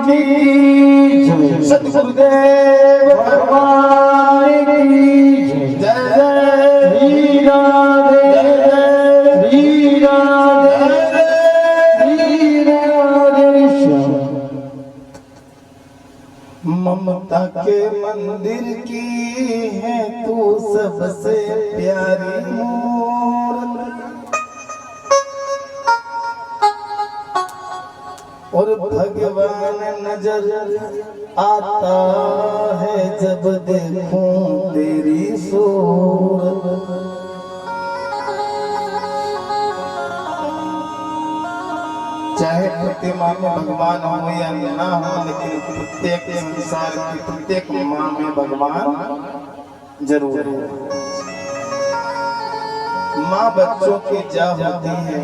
की जय, सतगुरुदेव भगवान की जय। जय श्री राधे, श्री राधे, श्री राधे श्याम। ममता के मंदिर की है तू सबसे प्यारी मूरत, और भगवान नजर आता है जब देखूं तेरी सूरत। चाहे प्रतिमा में भगवान हो या ना हो, लेकिन प्रत्येक संसार की प्रत्येक माँ में भगवान जरूर है। माँ बच्चों की जा होती है,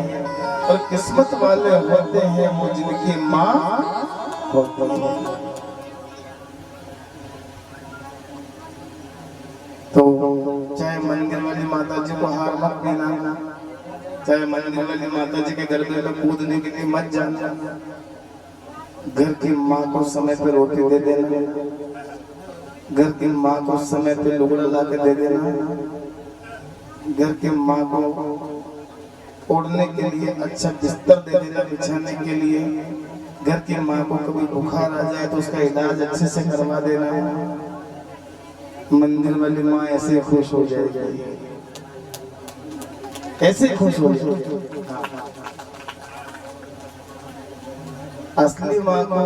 और किस्मत वाले होते हैं वो जिनकी माँ होती है। तो चाहे मंदिर वाली माता जी को हार मत देना, चाहे मंदिर वाली माता जी के गरबे में कूदने के लिए मत जाना। घर की माँ को समय पे रोटी दे देना, घर की माँ को समय पे लुगड़ा ला के दे देना, घर की माँ को ओढ़ने के लिए अच्छा बिस्तर दे देना बिछाने के लिए। घर की माँ को कभी बुखार आ जाए तो उसका इलाज अच्छे से करवा देना। मंदिर वाली माँ ऐसे खुश हो जाएगी, ऐसे खुश हो जाएगी। असली माँ को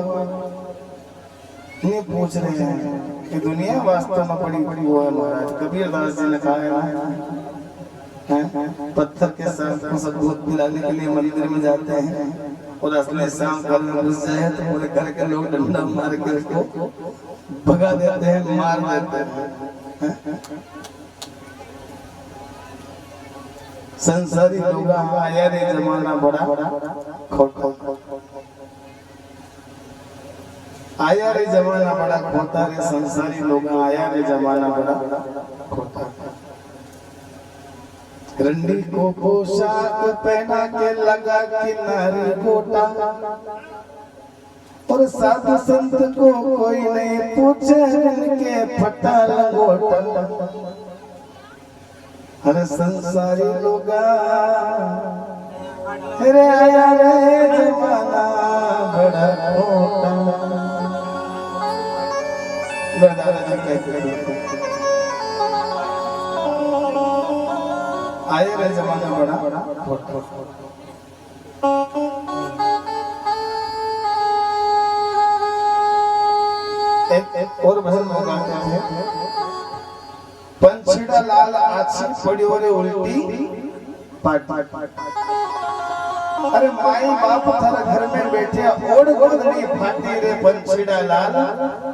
नहीं पूछ रहे हैं कि दुनिया वास्तव में बड़ी बड़ी वो है। महाराज कबीरदास जी ने कहा है ना, पत्थर के साथ सब दूध पिलाने के लिए मंदिर में जाते हैं, और असली शाम घर में घुस जाए तो पूरे घर के लोग डंडा मार के उसको भगा देते हैं, मार देते हैं। संसारी लोग आया रे जमाना बड़ा खोटा, आया रे जमाना बड़ा खोटा रे। संसारी लोग आया रे जमाना बड़ा खोटा। रंडी को पोशाक पहना के लगा किनारी गोटा, और साधु संत को कोई नहीं पूछे इनके फटा लंगोटा। हर संसारी लोग रे आया रे जमाना बड़ा खोटा। आया रे जमाना बड़ा खोटा। एक और भजन में गाते थे, पंछीड़ा लाल आछी पड़ी ओरे उल्टी पाट। अरे माई बाप थारा घर में बैठे ओढ़ गोदड़ी फाटी रे। पंछीड़ा लाल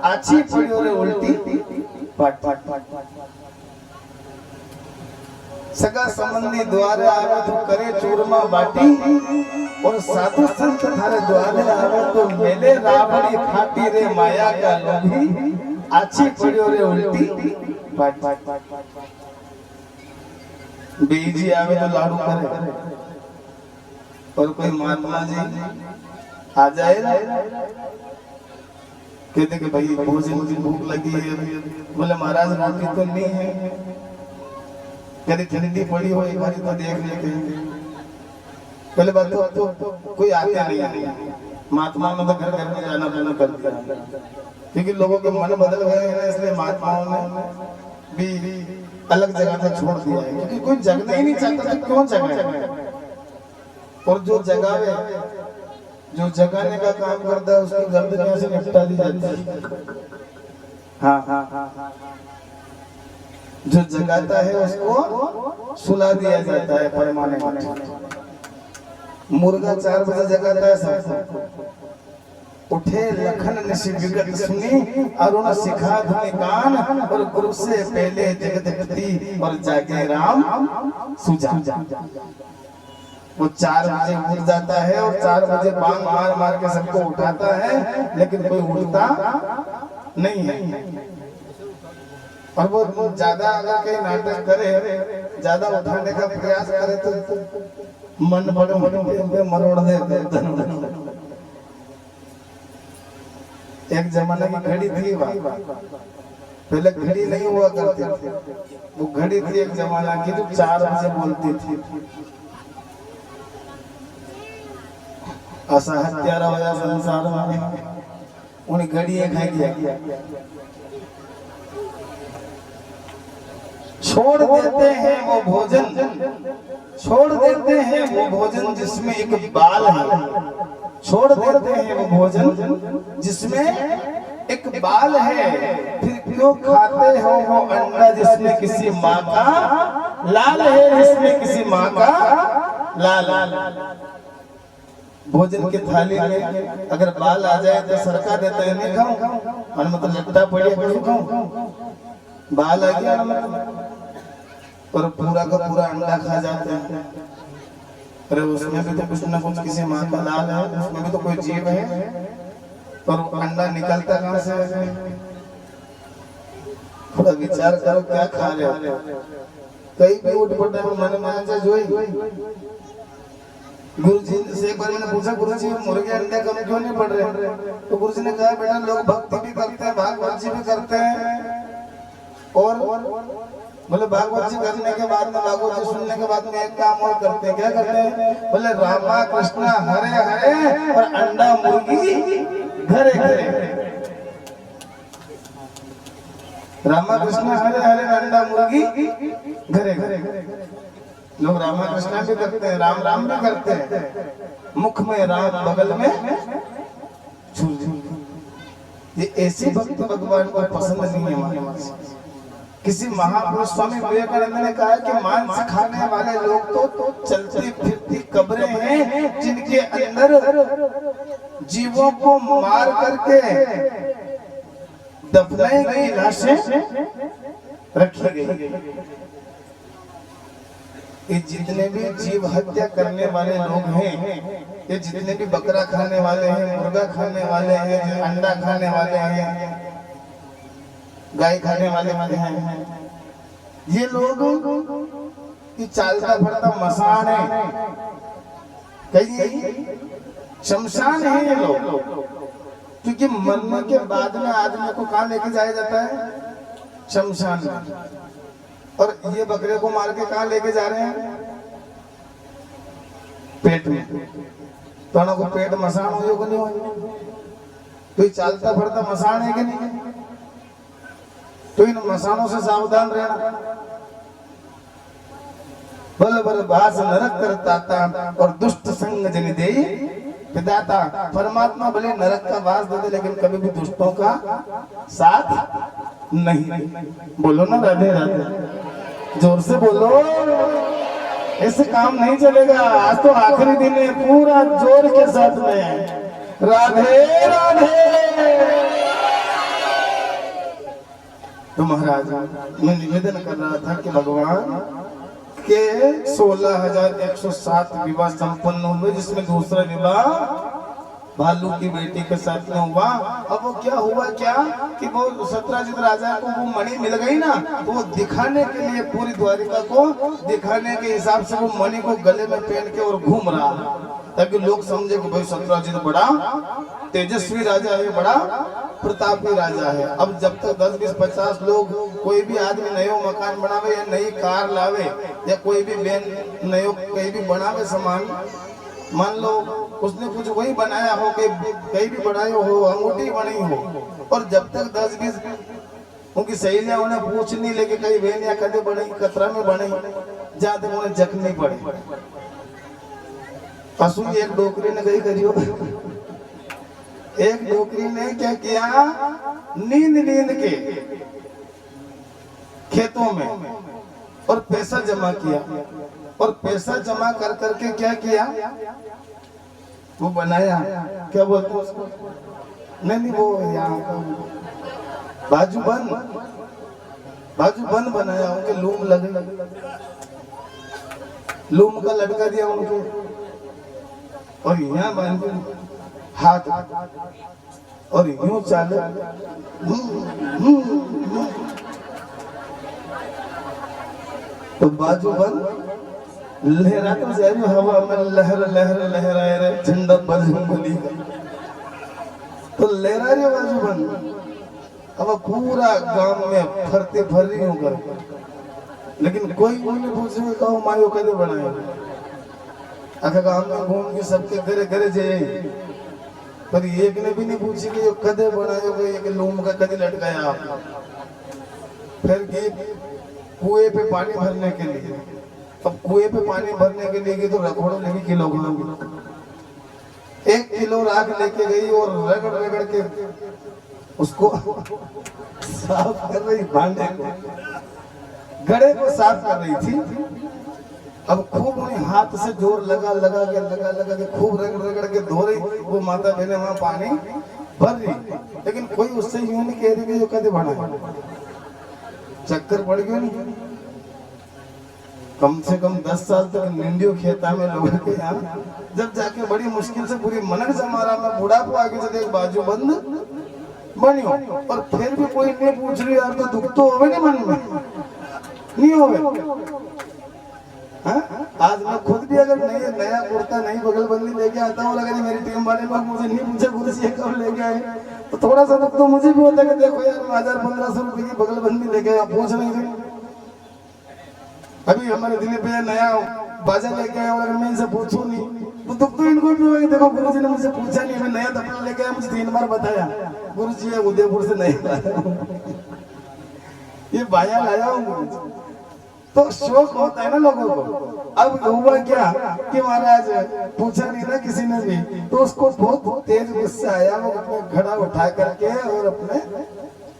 आछी पड़ी ओरे उल्टी पाट। सगा संबंधी द्वारे आवे तो करे चूरमा बाटी, और साधु संत थारे द्वारे आवे तो मेले रावड़ी फाटी रे। माया का लोभी आछी पड़ियो रे उल्टी पाट। बीजी आवे तो लाडू करे, और कोई महात्मा जी आ जाए ना, कहते कि भाई भोजन की भूख लगी है। बोले महाराज रोटी तो नहीं है, यदि ठंडी पड़ी हो एक बार तो देख लेते हैं। पहले बात तो कोई आते नहीं है, महात्मा में तो घर घर में जाना पड़ना करता है, क्योंकि लोगों के मन बदल गए हैं, इसलिए महात्माओं ने भी अलग जगह तक छोड़ दिया है। क्योंकि कोई जगना ही नहीं चाहता तो क्यों जगाए, और जो जगावे, जो जगाने का काम करता है उसकी गर्दन ऐसे निपटा दी जाती है। हाँ, जो जगाता है उसको सुला दिया जाता है परमानेंट। मुर्गा 4 बजे जगाता है सबको, उठे लखन निशि विगत सुनी, अरुण सिखा धुनि कान, और गुरु से पहले जगतपति, और जागे राम सुजा। वो 4 बजे उठ जाता है, और 4 बजे बांग मार मार के सबको उठाता है, लेकिन कोई उठता नहीं है। और वो ज्यादा अगर कहीं नाटक करे, ज्यादा उठाने का प्रयास करे तो मन बड़े मरोड़ दे। एक जमाना की घड़ी थी वहाँ, पहले घड़ी नहीं हुआ करती थी, वो घड़ी थी एक जमाना की जो 4 बजे बोलती थी। ऐसा हत्यारा हो संसार में, उन्हें घड़ी खाई दिया। छोड़ देते हैं वो भोजन, छोड़ देते हैं वो भोजन जिसमें एक बाल है, छोड़ देते हैं वो भोजन जिसमें एक बाल है, फिर क्यों खाते हो वो अंडा जिसमें किसी माँ का लाल है, जिसमें किसी माँ का लाल। भोजन की थाली में अगर बाल आ जाए तो सरका देता है, नहीं खाऊं और मतलब लट्टा पड़िया कैसे खाऊं, बाल आ गया और पूरा का पूरा अंडा खा जाते हैं। अरे उसमें भी तो कुछ ना कुछ किसी माँ का लाल है, उसमें भी तो कोई जीव है, पर अंडा निकलता कहाँ से? थोड़ा विचार करो क्या खा रहे हो। कहीं भी उठ पड़ता है मन में जो गुरुजी से एक बार मैंने पूछा, गुरुजी मुर्गे अंडे कम क्यों नहीं पड़ रहे? तो गुरुजी ने कहा बेटा लोग भक्ति भी करते हैं, भागवत जी भी करते हैं, और बोले भागवत जी करने के बाद में, भागवत जी सुनने के बाद में एक काम और करते हैं। क्या करते हैं? बोले रामा कृष्णा हरे हरे और अंडा मुर्गी घरे घरे। रामा कृष्णा हरे हरे अंडा मुर्गी घरे घरे। लोग रामा कृष्णा भी करते हैं, राम राम भी करते हैं, मुख में राम बगल में छुरी। ये ऐसी भक्ति भगवान को पसंद नहीं है हमारे। किसी महापुरुष स्वामी विवेकानंद ने कहा कि मांस खाने वाले लोग तो चलती फिरती कब्रें हैं जिनके अंदर जीवों को मार करके दफनाई गई लाशें रखी गई। ये जितने भी जीव हत्या करने वाले लोग हैं, ये जितने भी बकरा खाने वाले हैं, मुर्गा खाने वाले हैं, अंडा खाने वाले हैं, गाय खाने वाले हैं, ये लोग ये चालता फिरता मसान है, कहीं शमशान है ये लोग। क्योंकि मरने के बाद में आदमी को कहाँ लेके जाया जाता है? शमशान में। और ये बकरे को मार के कहाँ लेके जा रहे हैं? पेट में। तो को पेट मसान हो कि नहीं हो? तो ये चालता फिरता मसान है कि नहीं? तो इन मसानों से सावधान रहना। बल बल भास नरक करता और दुष्ट संग जन दे पिदाता। परमात्मा भले नरक का वास दे दे, लेकिन कभी भी दुष्टों का साथ नहीं। बोलो ना राधे राधे, जोर से बोलो, ऐसे काम नहीं चलेगा। आज तो आखिरी दिन है, पूरा जोर के साथ में राधे राधे। तो महाराज मैं निवेदन कर रहा था कि भगवान के 16,107 विवाह संपन्न हुए, जिसमें दूसरा विवाह भालू की बेटी के साथ में हुआ। अब वो क्या हुआ क्या कि वो सत्राजित राजा को वो मणि मिल गई ना, तो वो दिखाने के लिए पूरी द्वारिका को दिखाने के हिसाब से वो मणि को गले में पहन के और घूम रहा, ताकि लोग समझे कि भाई सत्राजित बड़ा तेजस्वी राजा है, बड़ा प्रतापी राजा है। अब जब तक 10, 20, 50 लोग, कोई भी आदमी नयो मकान बनावे या नई कार लावे या कोई भी बहन नयो कहीं भी बनावे सामान, मान लो उसने कुछ वही बनाया हो, कहीं भी बनाया हो, अंगूठी बनी हो, और जब तक 10, 20 उनकी सहेलियां उन्हें पूछ नहीं लेके कहीं बहन या कदे बनी, कतरा में बनी, जहाँ तक उन्हें जख नहीं पड़े। असुर एक डोकरी ने कही करियो, एक डोकरी ने क्या किया, नींद नींद के खेतों में और पैसा जमा किया, और पैसा जमा कर करके क्या किया, वो बनाया, क्या बोलते हैं उसको, नहीं वो यहाँ बाजू बन बनाया, उनके लूम लगे, लूम का लटका दिया उनको, और यहाँ बांध हाथ और यूं चाले, तो बाजू बन लहराते जा रही हवा में, लहर लहर लहराए रे झंडा बजरंगबली का। तो लहरा रही बाजू बन। अब पूरा गांव में फरते फर रही हूँ कर, लेकिन कोई नहीं पूछे कहो मायो कदे बनाए। आखा गांव में घूम के सबके घरे घरे जाए, पर एक ने भी नहीं पूछी कि कदे बनाए, एक लूम का कदे लटकाया आप। फिर गए कुएं पे पानी भरने के लिए। अब कुएं पे पानी भरने के लिए तो रखोड़ो लेके किलोग्राम 1 किलो राख लेके गई और रगड़ रगड़ के उसको साफ कर रही, भांडे को गड़े को साफ कर रही थी। अब खूब उन्हें हाथ से जोर लगा लगा के खूब रगड़ रगड़ के धो रही। वो माता बहने वहां पानी भर रही, लेकिन कोई उससे यूं नहीं कह रही कि जो कदे बना। चक्कर पड़ गया नहीं। कम से कम 10 साल तक निंदियो खेता में लोगों के यहाँ, जब जाके बड़ी मुश्किल से पूरी मनक जमारा में बुढ़ापा आगे से देख बाजू बंद बनियो, और फिर भी कोई नहीं पूछ रही यार, तो दुख तो होवे नहीं मन में, नहीं होवे। हाँ? आज मैं खुद भी अगर नया कुर्ता नई बगलबंदी लेके आता हूँ, अगर मेरी टीम वाले लोग मुझे नहीं पूछे गुरुजी ये कब लेके आए, तो थोड़ा सा दुख तो मुझे भी होता है कि देखो यार 1000-1500 रुपए की बगलबंदी लेके आप पूछ नहीं रहे। अभी हमारे दिल्ली पे नया बाजा लेके आया, अगर मैं इनसे पूछूं नहीं तो दुख तो इनको भी होगा। देखो गुरुजी ने मुझसे पूछा नहीं, मैं नया दफा लेके आया, मुझे 3 बार बताया गुरुजी ये उदयपुर से नहीं लाया, ये बाया लाया हूँ। तो शौक होता है ना लोगों को। अब हुआ क्या कि महाराज पूछा नहीं ना किसी ने भी, तो उसको बहुत तेज गुस्सा आया। वो अपने घड़ा उठा करके और अपने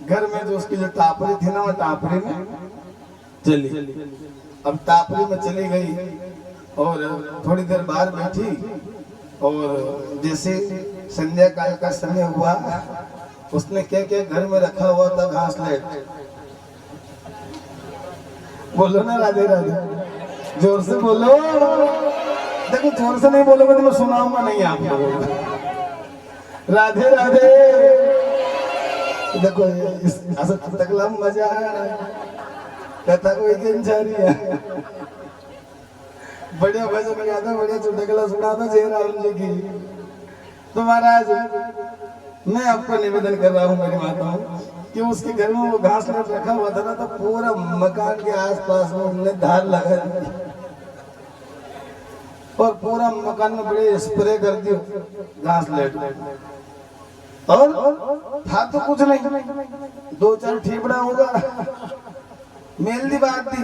घर में जो उसकी जो टापरी थी ना, वो टापरी में चली। अब टापरी में चली गई और थोड़ी देर बाहर बैठी, और जैसे संध्या काल का समय हुआ, उसने क्या घर में रखा हुआ था घास लेट। बोलो ना राधे राधे, जोर से बोलो। देखो जोर से नहीं बोलोगे तो मैं सुनाऊंगा नहीं आप लोगों को। राधे राधे। देखो ऐसा तकला मजा कहता कोई जारी है। बढ़िया भजन गाता, बढ़िया चुटकला सुनाता जय राम जी की। तो महाराज मैं आपको निवेदन कर रहा हूँ मेरी माताओं कि उसके घर में वो घास लेट रखा हुआ था ना, तो पूरा मकान के आसपास में उन्होंने धार लगा दी और पूरा मकान में बड़े स्प्रे कर दियो घास लेट। और था तो कुछ नहीं, 2-4 ठीबड़ा होगा, मेल दी बात थी।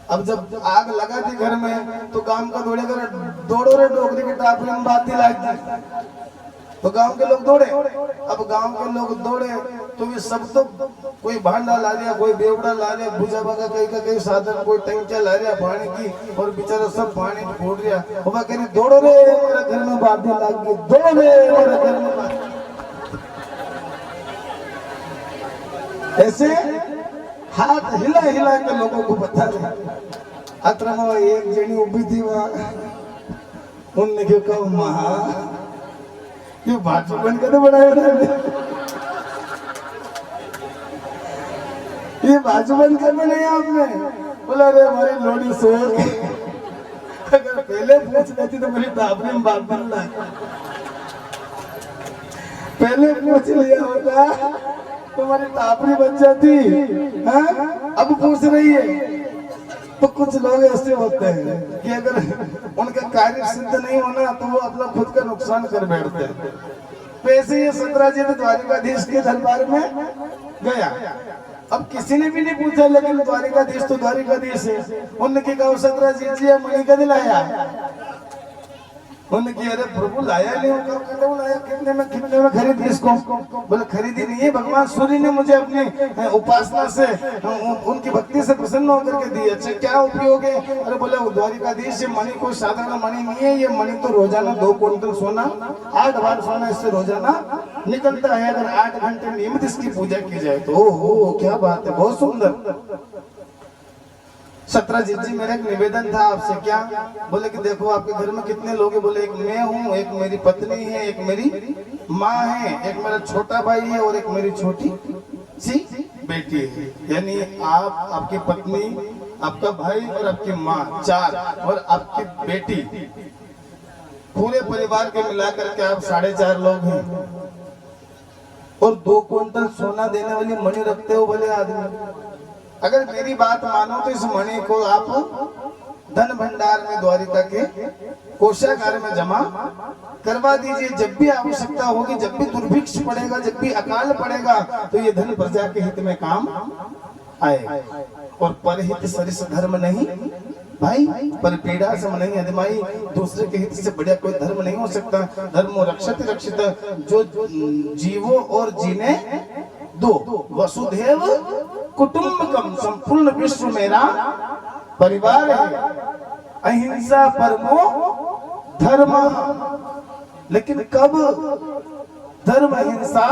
अब जब आग लगा थी घर में, तो गांव का दौड़े कर दौड़ो रे डोगरी की टापरी में बात लग दी, तो गांव के लोग दौड़े। अब गांव के लोग दौड़े तो ये सब तो कोई भांडा ला लिया, कोई बेवड़ा ला लिया, भूजा भगा कहीं साधन, कोई टंकिया ला लिया पानी की, और बेचारा सब पानी फोड़ रहा। वो कह रही दौड़ो रे मेरे घर में बात लग गई, दौड़ो रे मेरे घर में बात। ऐसे हाथ हिला हिला के लोगों को बता रहे। अत्र एक जनी उभी थी वहां, उनने क्यों कहा महा ये बाजू बन कर बनाया था, ये बाजू बंद कर बनाया आपने। बोला अरे हमारी लोड़ी सो गई, अगर पहले पूछ लेती तो मेरी टापरी में बात बन रहा, पहले पूछ लिया होता तुम्हारी टापरी बन जाती। हाँ? अब पूछ रही है। तो कुछ लोग ऐसे होते हैं कि अगर उनका कार्य सिद्ध नहीं होना तो वो अपना खुद का नुकसान कर बैठते हैं। वैसे ये सतराजीत द्वारिकाधीश के दरबार में गया। अब किसी ने भी नहीं पूछा, लेकिन द्वारिकाधीश तो द्वारिकाधीश है। उनने कहा सतराजीत जी मणि का दिलाया, उन्होंने कहा अरे प्रभु लाया नहीं होगा, लाया कितने में खरीदी इसको। बोले खरीदी नहीं है, भगवान सूर्य ने मुझे अपनी उपासना से उनकी भक्ति से प्रसन्न होकर के दी। अच्छा क्या उपयोग है? अरे बोले द्वारिकाधीश, ये मणि कोई साधारण मणि नहीं है, ये मणि तो रोजाना 2 क्विंटल सोना, 8 बार सोना इससे रोजाना निकलता है। अगर 8 घंटे नियमित इसकी पूजा की जाए तो ओहो क्या बात है, बहुत सुंदर। सतराजीत जी मेरा एक निवेदन था आपसे। क्या? बोले कि देखो आपके घर में कितने लोग हैं? बोले एक मैं हूँ, एक मेरी पत्नी है, एक मेरी माँ है, एक मेरा छोटा भाई है और एक मेरी छोटी सी बेटी है। यानी आप, आपकी पत्नी, आपका भाई और आपकी माँ, 4, और आपकी बेटी, पूरे परिवार के मिलाकर के आप 4.5 लोग हैं। और 2 क्विंटल सोना देने वाली मणि रखते हो भले आदमी। अगर मेरी बात मानो तो इस मणि को आप धन भंडार में द्वारिका के कोषागार में जमा करवा दीजिए। जब भी आवश्यकता होगी, जब भी दुर्भिक्ष पड़ेगा, जब भी अकाल पड़ेगा, तो ये धन प्रजा के हित में काम आए। और परहित सरिस धर्म नहीं भाई, पर पीड़ा सम नहीं अधिमाई। दूसरे के हित से बढ़िया कोई धर्म नहीं हो सकता। धर्मो रक्षति रक्षित, जो जीवो और जीने दो। वसुधैव कुटुंबकम, संपूर्ण विश्व मेरा परिवार है। अहिंसा परमो धर्म, लेकिन कब धर्म अहिंसा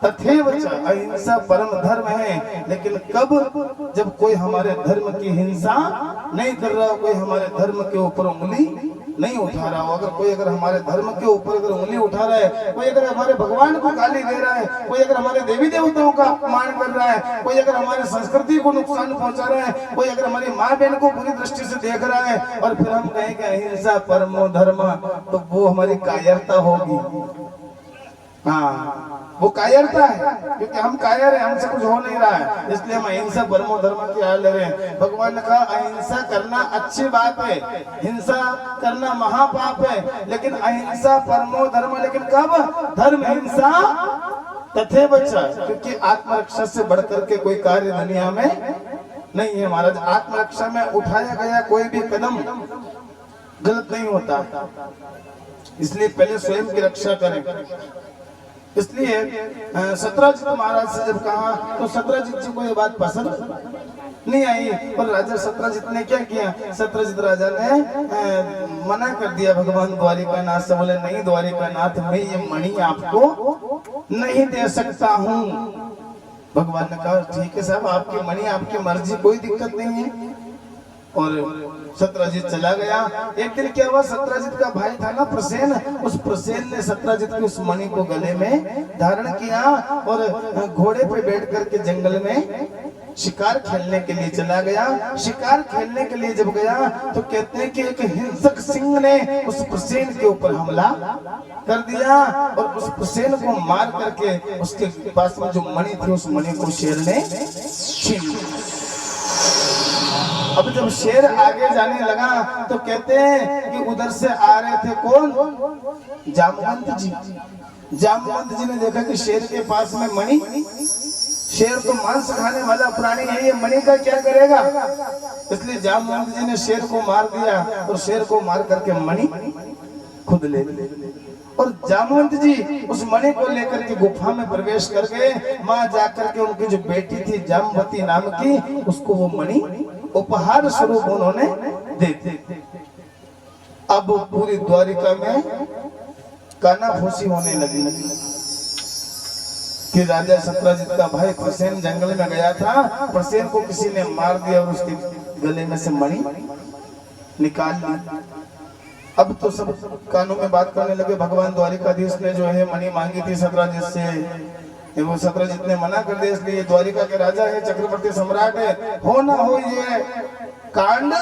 तथैव च, अहिंसा परम धर्म है। लेकिन कब, जब कोई हमारे धर्म की हिंसा नहीं कर रहा, कोई हमारे धर्म के ऊपर उंगली नहीं उठा रहा हो। अगर हमारे धर्म के ऊपर अगर उंगली उठा रहा है, कोई अगर हमारे भगवान को गाली दे रहा है, कोई अगर हमारे देवी देवताओं का अपमान कर रहा है, कोई अगर हमारे संस्कृति को नुकसान पहुंचा रहा है, कोई अगर हमारी माँ बहन को बुरी दृष्टि से देख रहा है, और फिर हम कहें कि अहिंसा परमो धर्म, तो वो हमारी कायरता होगी। हाँ, वो कायरता है, क्योंकि हम कायर हैं, हमसे कुछ हो नहीं रहा है, इसलिए हम अहिंसा परमो धर्म की आड़ ले रहे हैं। भगवान ने कहा अहिंसा करना अच्छी बात है, हिंसा करना महापाप है, लेकिन अहिंसा परमो धर्म। लेकिन कब? धर्म हिंसा तथैव च, क्योंकि आत्मरक्षा से बढ़कर के कोई कार्य दुनिया में नहीं है महाराज। आत्मरक्षा में उठाया गया कोई भी कदम गलत नहीं होता, इसलिए पहले स्वयं की रक्षा करें। इसलिए सत्रजित महाराज से जब कहा, तो सत्रजित जी को ये बात पसंद नहीं आई। पर राजा सत्रजित ने क्या किया? सत्रजित राजा ने मना कर दिया भगवान द्वारिका नाथ से। बोले नहीं द्वारिका नाथ, मैं ये मणि आपको नहीं दे सकता हूँ। भगवान ने कहा ठीक है साहब, आपकी मणि आपकी मर्जी, कोई दिक्कत नहीं है। और सत्रजित चला गया। एक दिन क्या हुआ, सत्रजित का भाई था ना प्रसेन, उस प्रसेन ने सत्रजित की उस मणि को गले में धारण किया और घोड़े पे बैठ करके जंगल में शिकार खेलने के लिए चला गया। शिकार खेलने के लिए जब गया तो कहते हैं कि एक हिंसक सिंह ने उस प्रसेन के ऊपर हमला कर दिया और उस प्रसेन को मार करके उसके पास में जो मणि थी उस मणि को शेर ने छीन लिया। अब जब शेर आगे जाने लगा तो कहते हैं कि उधर से आ रहे थे कौन? जामवंत जी। जामवंत जी ने देखा कि शेर के पास में मणि, शेर तो मांस खाने वाला प्राणी है, ये मणि का क्या करेगा? इसलिए जामवंत जी ने शेर को मार दिया और शेर को मार करके मणि खुद ले लिया। और जामवंत जी उस मणि को लेकर के गुफा में प्रवेश कर गए। मां जाकर के उनकी जो बेटी थी जामवती नाम की, उसको वो मणि उपहार स्वरूप उन्होंने दे दी। अब पूरी द्वारिका में कानाफूसी होने लगी कि राजा सत्रजित का भाई प्रसेन जंगल में गया था, प्रसेन को किसी ने मार दिया और उसके गले में से मणि निकाल ली। अब तो सब कानों में बात करने लगे। भगवान द्वारिकाधीश ने जो है मणि मांगी थी सत्रजित से, वो सत्रजित ने मना कर दिया, इसलिए द्वारिका के राजा है, चक्रवर्ती सम्राट है, हो ना हो ये कांड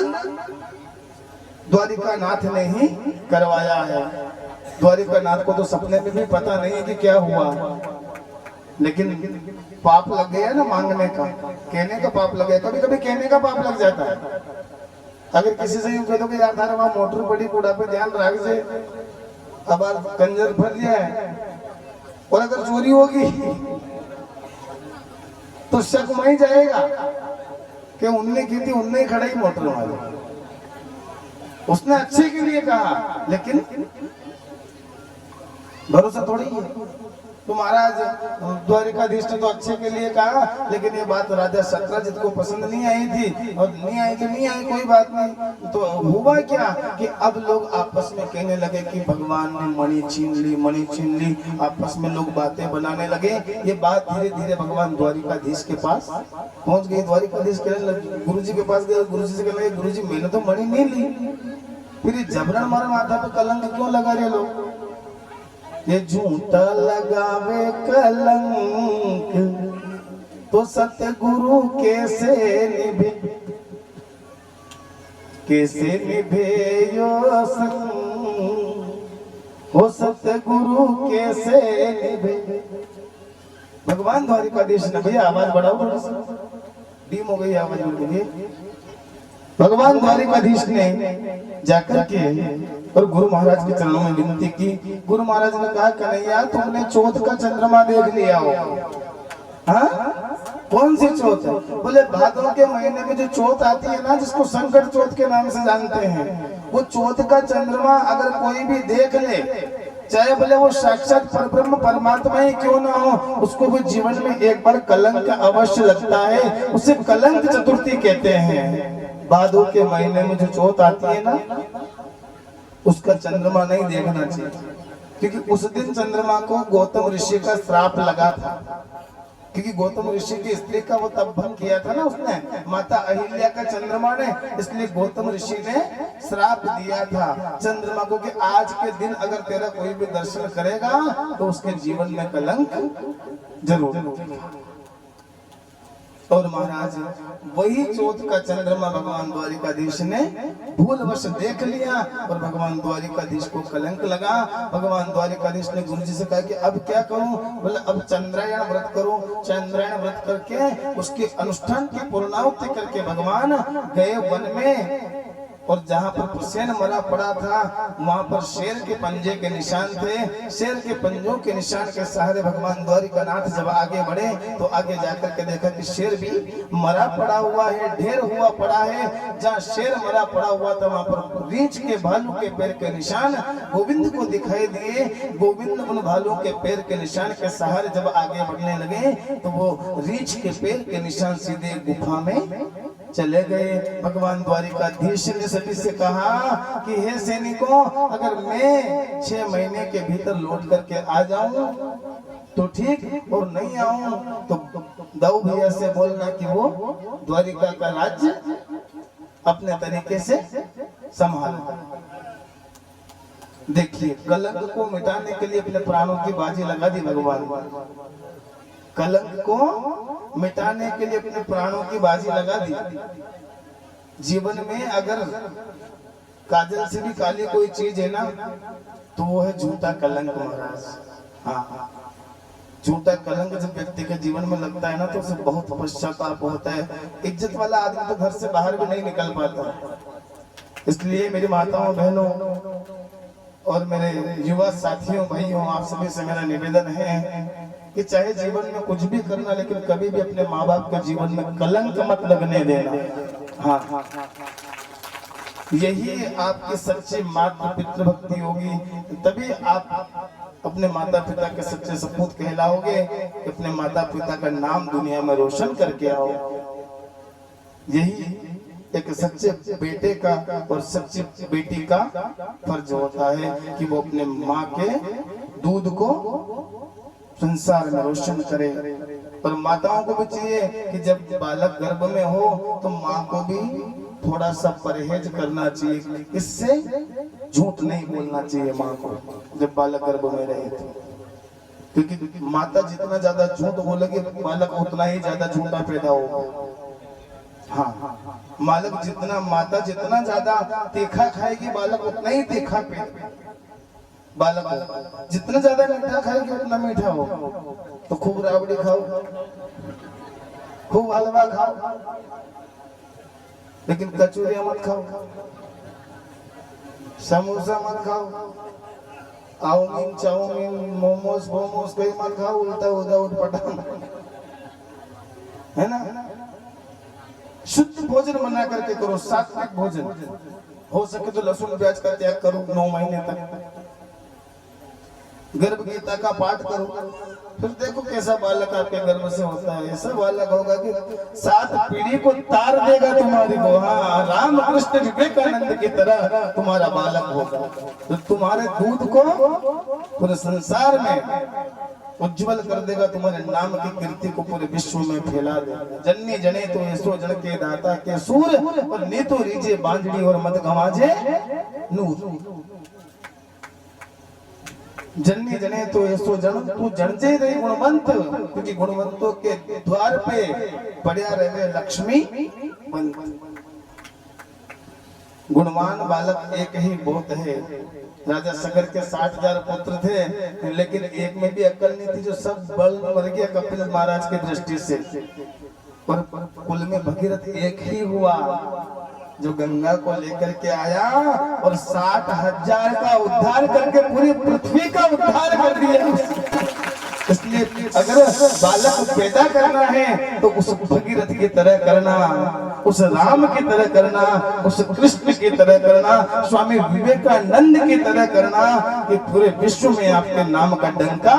द्वारिका नाथ ने ही करवाया है। द्वारिका नाथ को तो सपने में भी पता नहीं है कि क्या हुआ, लेकिन पाप लग गया ना मांगने का, कहने का पाप लग गया। कभी कभी कहने का पाप लग जाता है। अगर किसी से यूं कह दो कि यार थारा वहां मोटर पड़ी कूड़ा पे ध्यान रख से, अब कंजर भर लिया है, और अगर चोरी होगी तो शक वहीं जाएगा कि उनने की थी, उनने खड़ा ही मोटर वाले, उसने अच्छे के लिए कहा, लेकिन भरोसा थोड़ी है। तो महाराज द्वारिकाधीश ने तो अच्छे के लिए कहा, लेकिन ये बात राजा सत्रजित को पसंद नहीं आई थी। और नहीं आई तो नहीं आई, कोई बात नहीं। तो हुआ क्या कि अब लोग आपस में कहने लगे कि भगवान ने मणि छीन ली, मणि छीन ली। आपस में लोग बातें बनाने लगे। ये बात धीरे धीरे भगवान द्वारिकाधीश के पास पहुंच गई। द्वारिकाधीश कहने लगे, गुरु जी के पास गए, गुरु जी से कहने लगे गुरु जी मैंने तो मणि नहीं ली, फिर ये जबरन मारा माथा पे कलंक क्यों लगा रहे लोग? ये झूठा लगावे कलंक तो सतगुरु कैसे निभे, कैसे निभे यो संग, हो सतगुरु कैसे निभे। भगवान द्वारिकाधीश ने, भैया आवाज बढ़ाओ थोड़ा सा, डीम हो गई आवाज बिल्कुल। भगवान द्वारिकाधीश ने जाकर के और गुरु महाराज के चरणों में विनती की। गुरु महाराज ने कहा, कन्हैया तुमने चौथ का चंद्रमा देख लिया हो? हाँ, कौन सी चौथ? बोले भादों के महीने में जो चौथ आती है ना, जिसको संकट चौथ के नाम से जानते हैं, वो चौथ का चंद्रमा अगर कोई भी देख ले, चाहे बोले वो साक्षात परब्रह्म परमात्मा ही क्यों ना हो, उसको भी जीवन में एक बार कलंक अवश्य लगता है। उसे कलंक चतुर्थी कहते हैं। भादों के महीने में जो चौथ आती है ना, उसका चंद्रमा नहीं देखना चाहिए, क्योंकि उस दिन चंद्रमा को गौतम ऋषि का श्राप लगा था। क्योंकि गौतम ऋषि की स्त्री का वो तप भंग किया था ना उसने, माता अहिल्या का चंद्रमा ने, इसलिए गौतम ऋषि ने श्राप दिया था चंद्रमा को कि आज के दिन अगर तेरा कोई भी दर्शन करेगा तो उसके जीवन में कलंक जरूर। और महाराज वही चौथ का चंद्रमा भगवान द्वारिकाधीश ने भूलवश देख लिया और भगवान द्वारिकाधीश को कलंक लगा। भगवान द्वारिकाधीश ने गुरु जी से कहा कि अब क्या करूं? बोले अब चंद्रायण व्रत करूं। चंद्रायण व्रत करके उसके अनुष्ठान की पूर्णाहुति करके भगवान गए वन में, और जहाँ पर प्रसेन मरा पड़ा था वहां पर शेर के पंजे के निशान थे। शेर के पंजों के निशान के सहारे भगवान द्वारिकानाथ जब आगे बढ़े तो आगे जाकर के देखा कि शेर भी मरा पड़ा हुआ है, ढेर हुआ पड़ा है। जहाँ शेर मरा पड़ा हुआ था वहां पर रीछ के भालू के पैर के निशान गोविंद को दिखाई दिए। गोविंद उन भालू के पैर के निशान के सहारे जब आगे बढ़ने लगे तो वो रीछ के पैर के निशान सीधे गुफा में चले गए। भगवान द्वारिकाधीश ने सभी से कहा कि हे सैनिकों, अगर मैं 6 महीने के भीतर लौट करके आ जाऊं तो ठीक, और नहीं आऊं तो दाऊ भैया से बोलना कि वो द्वारिका का राज्य अपने तरीके से संभाल। देखिए, कलंक को मिटाने के लिए अपने प्राणों की बाजी लगा दी भगवान। कलंक को मिटाने के लिए अपने प्राणों की बाजी लगा दी। जीवन में अगर काजल से भी काली कोई चीज है ना तो वो है झूठा कलंक महाराज। हाँ, झूठा कलंक जब व्यक्ति के जीवन में लगता है ना तो उसे बहुत पश्चाताप होता है। इज्जत वाला आदमी तो घर से बाहर भी नहीं निकल पाता। इसलिए मेरी माताओं बहनों और मेरे युवा साथियों भाइयों, आप सभी से मेरा निवेदन है कि चाहे जीवन में कुछ भी करना, लेकिन कभी भी अपने माँ बाप के जीवन में कलंक मत लगने देना। हाँ, यही आपकी सच्ची माता पितृ भक्ति होगी, तभी आप अपने माता पिता के सच्चे सपूत कहलाओगे, अपने माता पिता का नाम दुनिया में रोशन करके आओ। यही एक सच्चे बेटे का और सच्ची बेटी का फर्ज होता है कि वो अपने माँ के दूध को संसार में रोशन करे। और माताओं को भी चाहिए कि जब बालक गर्भ में हो तो माँ को भी थोड़ा सा परहेज करना चाहिए, इससे झूठ नहीं बोलना चाहिए माँ को जब बालक गर्भ में रहे तो, क्योंकि माता जितना ज्यादा झूठ बोलेगी बालक उतना ही ज्यादा झूठा पैदा होगा। हाँ, माता जितना ज्यादा तीखा खाएगी बालक उतना ही तीखा बालक जितना ज्यादा मीठा खाएगी उतना मीठा हो। तो खूब राबड़ी खाओ, खूब हलवा खाओ, लेकिन कचौरियां मत खाओ, समोसा मत खाओ, चाउमीन मोमोस कहीं मत खाओ, उल्टा उदा उठपटांग, है ना। शुद्ध भोजन बना करके करो, सात्विक भोजन। हो सके तो लहसुन प्याज का त्याग करो 9 महीने तक। गर्भ गीता का पाठ करो, फिर देखो कैसा बालक आपके गर्भ से होता है। ऐसा बालक होगा कि 7 पीढ़ी को तार देगा तुम्हारी को। हाँ, राम कृष्ण विवेकानंद की तरह तुम्हारा बालक होगा, तो तुम्हारे दूध को पूरे संसार में उज्जवल कर देगा, तुम्हारे नाम की कीर्ति को पूरे विश्व में फैला देगा। जन्नी जने तो ऐसो जन के दाता के सूर, और नीतो रीजे बांजड़ी और मत गवाजे नूर। जन्नी जने तो ऐसो जन, तू जनजे रही गुणवंत, क्योंकि गुणवंतों के द्वार पे पड़िया रहे लक्ष्मी बंद। गुणवान बालक एक ही बहुत है। राजा सगर के 60,000 पुत्र थे, लेकिन एक में भी अक्ल नहीं थी, जो सब बल मर गया कपिल महाराज की दृष्टि से। और कुल में भगीरथ एक ही हुआ जो गंगा को लेकर के आया और 60,000 का उद्धार करके पूरी पृथ्वी का उद्धार कर दिया। इसलिए अगर बालक पैदा करना है तो उस भगीरथ की तरह करना, उस राम की तरह करना, उस कृष्ण की तरह करना, स्वामी विवेकानंद की तरह करना कि पूरे विश्व में आपके नाम का डंका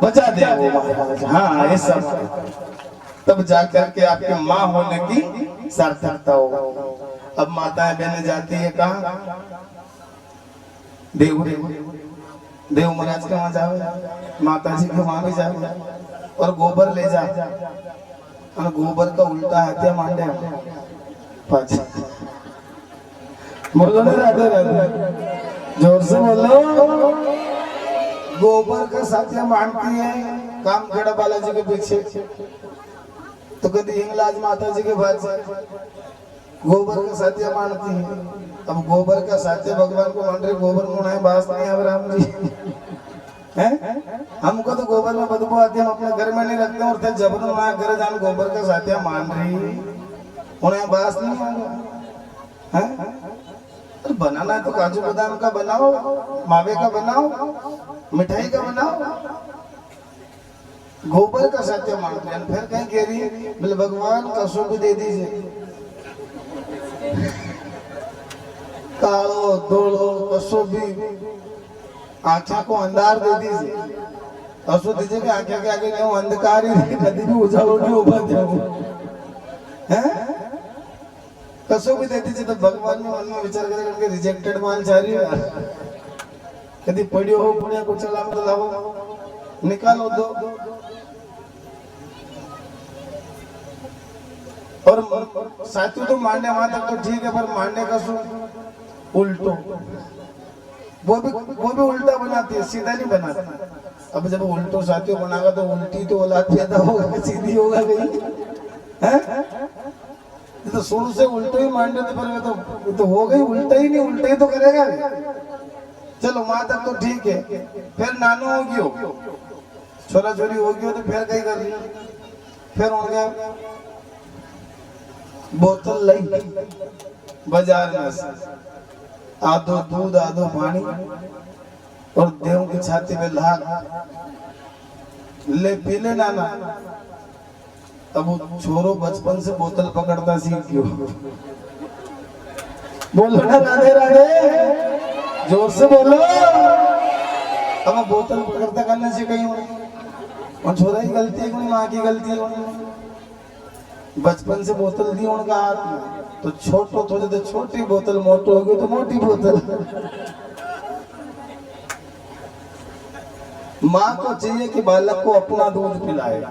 बजा दे वो महाराज। हाँ, ऐसा तब जाकर के आपके माँ होने की सार्थकता हो। अब माताएं बहनें जाती है कहाँ? देव महाराज के वहां जाओ, माता जी के वहां भी जाओ और गोबर ले जा, और गोबर का उल्टा हाथ मांडे बोलो ना, राधे राधे, जोर से बोलो। गोबर का साथिया मांगती है काम खेड़ा बालाजी के पीछे, तो कभी हिंगलाज माता जी के बाद गोबर का साथिया मानती है। अब गोबर का साथी भगवान को मान रहे, गोबर मुँह है बास नहीं है राम जी हैं? हमको तो गोबर में बदबू आती है, हम अपने घर में नहीं रखते और थे जबरन वहां घर जान गोबर का साथिया मान रही, उन्हें बास नहीं है। अरे बनाना है तो काजू बादाम का बनाओ, मावे का बनाओ, मिठाई का बनाओ, गोबर का साथिया मान रहे हैं। फिर कहीं कह रही है बोले भगवान कसो भी दे दीजिए, कालो धोलो कसो भी, आँखें को अंधार दे दीजिए, असो दीजिए कि आँखें के आगे क्यों अंधकार ही, कभी भी उजालो नहीं उभर जाओ, हैं? कसो भी दे दीजिए। तो भगवान ने मन में विचार करके रिजेक्टेड माल चाह रही है, कभी पढ़ियो हो पुण्य कुछ लाभ तो लाओ, निकालो दो। और साथियों तो मारने वहां तक तो ठीक है, पर मारने का सो उल्टो, वो भी उल्टा बनाती है, सीधा नहीं बनाती। अब जब उल्टो साथियों बनागा तो उल्टी तो औलाद पैदा होगा, सीधी होगा कहीं, हैं? तो शुरू से उल्टो ही मान लेते, पर तो हो गई उल्टा ही नहीं, उल्टा ही तो करेगा। चलो वहां तक तो ठीक है, फिर नानो होगी हो, छोरा छोरी होगी हो, तो फिर कहीं कर लिया, फिर हो गया बोतल लाई बाजार में से, आधो दूध आधो पानी और देव की छाती में लाग ले पी ले नाना। अब वो छोरो बचपन से बोतल पकड़ता सीख गयो, बोलो ना राधे राधे, जोर से बोलो। अब बोतल पकड़ता करने से कहीं और छोरा की गलती है, माँ की गलती है, बचपन से बोतल दी उनका हाथ में, तो छोटो तो छोटी बोतल, मोटो हो गई तो मोटी बोतल। माँ को चाहिए कि बालक को अपना दूध पिलाए,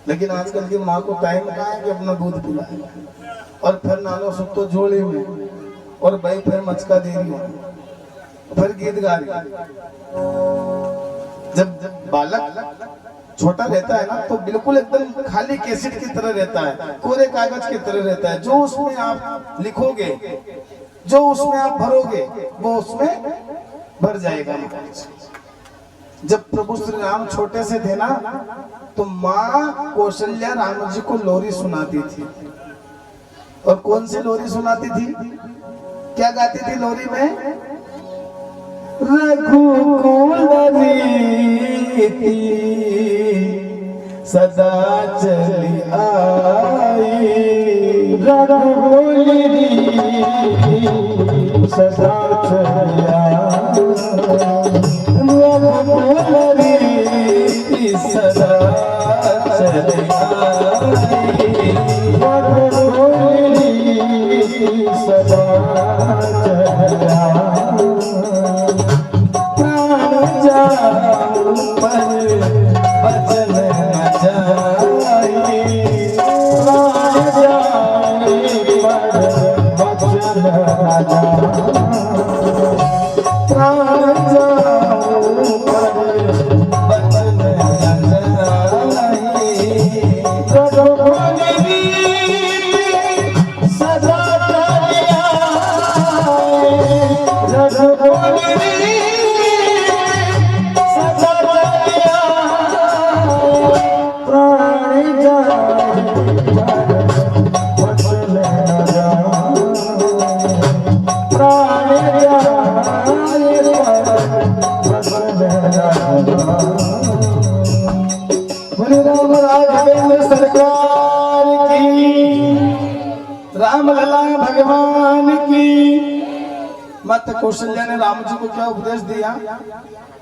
लेकिन आजकल की माँ को टाइम कहाँ है कि अपना दूध पिलाए, और फिर नानो सुतो झोली में, और भाई फिर मचका दे रही है, फिर गीत गा रही है। जब बालक छोटा रहता है ना तो बिल्कुल एकदम खाली कैसेट की तरह रहता है, कोरे कागज की तरह रहता है। जो उसमें आप लिखोगे, जो उसमें आप भरोगे, वो उसमें भर जाएगा। जब प्रभु श्री राम छोटे से थे ना, तो माँ कौशल्या राम जी को लोरी सुनाती थी। और कौन सी लोरी सुनाती थी? क्या गाती थी लोरी में? रघुकुल रीति सदा चली आई, रघुकुल रीति सदा चली आई, रघुकुल रीति सदा चली आई, रघुकुल रीति सदा चली आई। सदा बोले राम राघवेंद्र सरकार की, राम लला भगवान की। मत कौशल्या ने राम जी को क्या उपदेश दिया?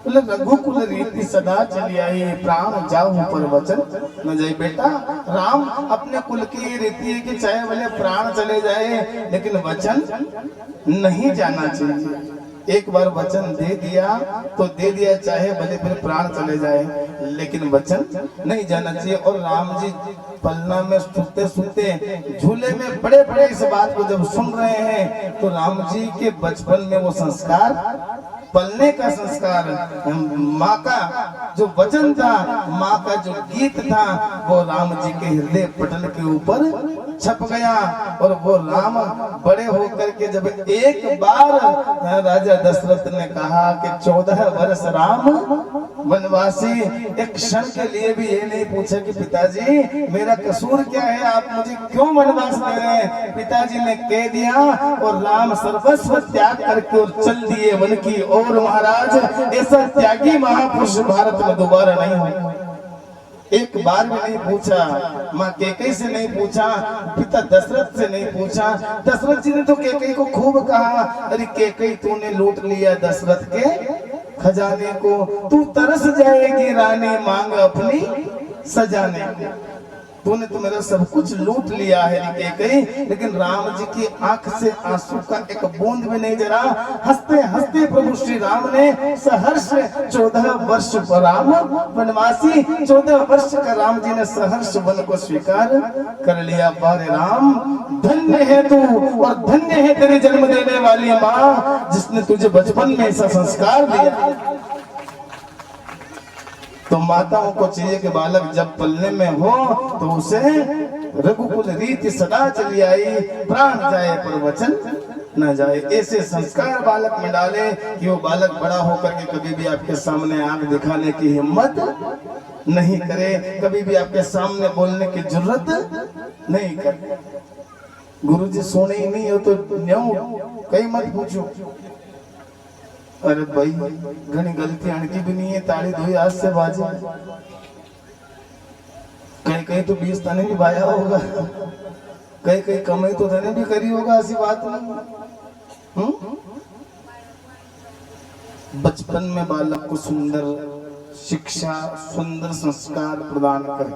बोले रघुकुल रीति सदा चली आई, प्राण जाऊ पर वचन न जाए। बेटा राम अपने कुल की ये रीति है कि चाहे भले प्राण चले जाए लेकिन वचन नहीं जाना चाहिए। एक बार वचन दे दिया तो दे दिया, चाहे भले फिर प्राण चले जाए लेकिन वचन नहीं जाना चाहिए। और राम जी पलना में सुनते सुनते झूले में बड़े बड़े इस बात को जब सुन रहे हैं तो राम जी के बचपन में वो संस्कार, पलने का संस्कार, माँ का जो वचन था, माँ का जो गीत था, वो राम जी के हृदय पटल के ऊपर छप गया। और वो राम बड़े होकर के जब एक बार राजा दशरथ ने कहा कि 14 वर्ष राम वनवासी, एक क्षण के लिए भी ये नहीं पूछा कि पिताजी मेरा कसूर क्या है, आप मुझे क्यों वनवास दे रहे हैं? पिताजी ने कह दिया और राम सर्वस्व त्याग करके और चल दिए वन की ओर। महाराज ऐसा त्यागी महापुरुष भारत में दोबारा नहीं हुआ। एक बार भी नहीं पूछा, माँ कैकेयी से नहीं पूछा, पिता दशरथ से नहीं पूछा। दशरथ जी ने तो कैकेयी को खूब कहा, अरे कैकेयी तूने लूट लिया दशरथ के खजाने को, तू तरस जाएगी रानी मांग अपनी सजाने को। तूने तो मेरा सब कुछ लूट लिया है कैकेयी। लेकिन राम जी की आंख से आंसू का एक बूंद भी नहीं जरा। हंसते हंसते प्रभु श्री राम ने सहर्ष 14 वर्ष पर राम वनवासी, 14 वर्ष का राम जी ने सहर्ष वन को स्वीकार कर लिया। बारे राम धन्य है तू और धन्य है तेरे जन्म देने वाली माँ, जिसने तुझे बचपन में ऐसा संस्कार दिया। तो माताओं को चाहिए कि बालक जब पलने में हो तो उसे रघुकुल रीति सदा चली आई, प्राण जाए पर वचन न जाए। ऐसे संस्कार बालक में डाले कि वो बालक बड़ा होकर के कभी भी आपके सामने आंख दिखाने की हिम्मत नहीं करे, कभी भी आपके सामने बोलने की जरूरत नहीं करे। गुरुजी सोने ही नहीं हो तो न्यों कहीं मत पूछो। अरे भाई घनी गलती अणकी भी नहीं है, ताली धोई आज से बाजे। कहीं कहीं तो 20 तने भी भाया होगा, कहीं कहीं कमाई तो तने भी करी होगा, ऐसी बात नहीं। बचपन में बालक को सुंदर शिक्षा, सुंदर संस्कार प्रदान करें।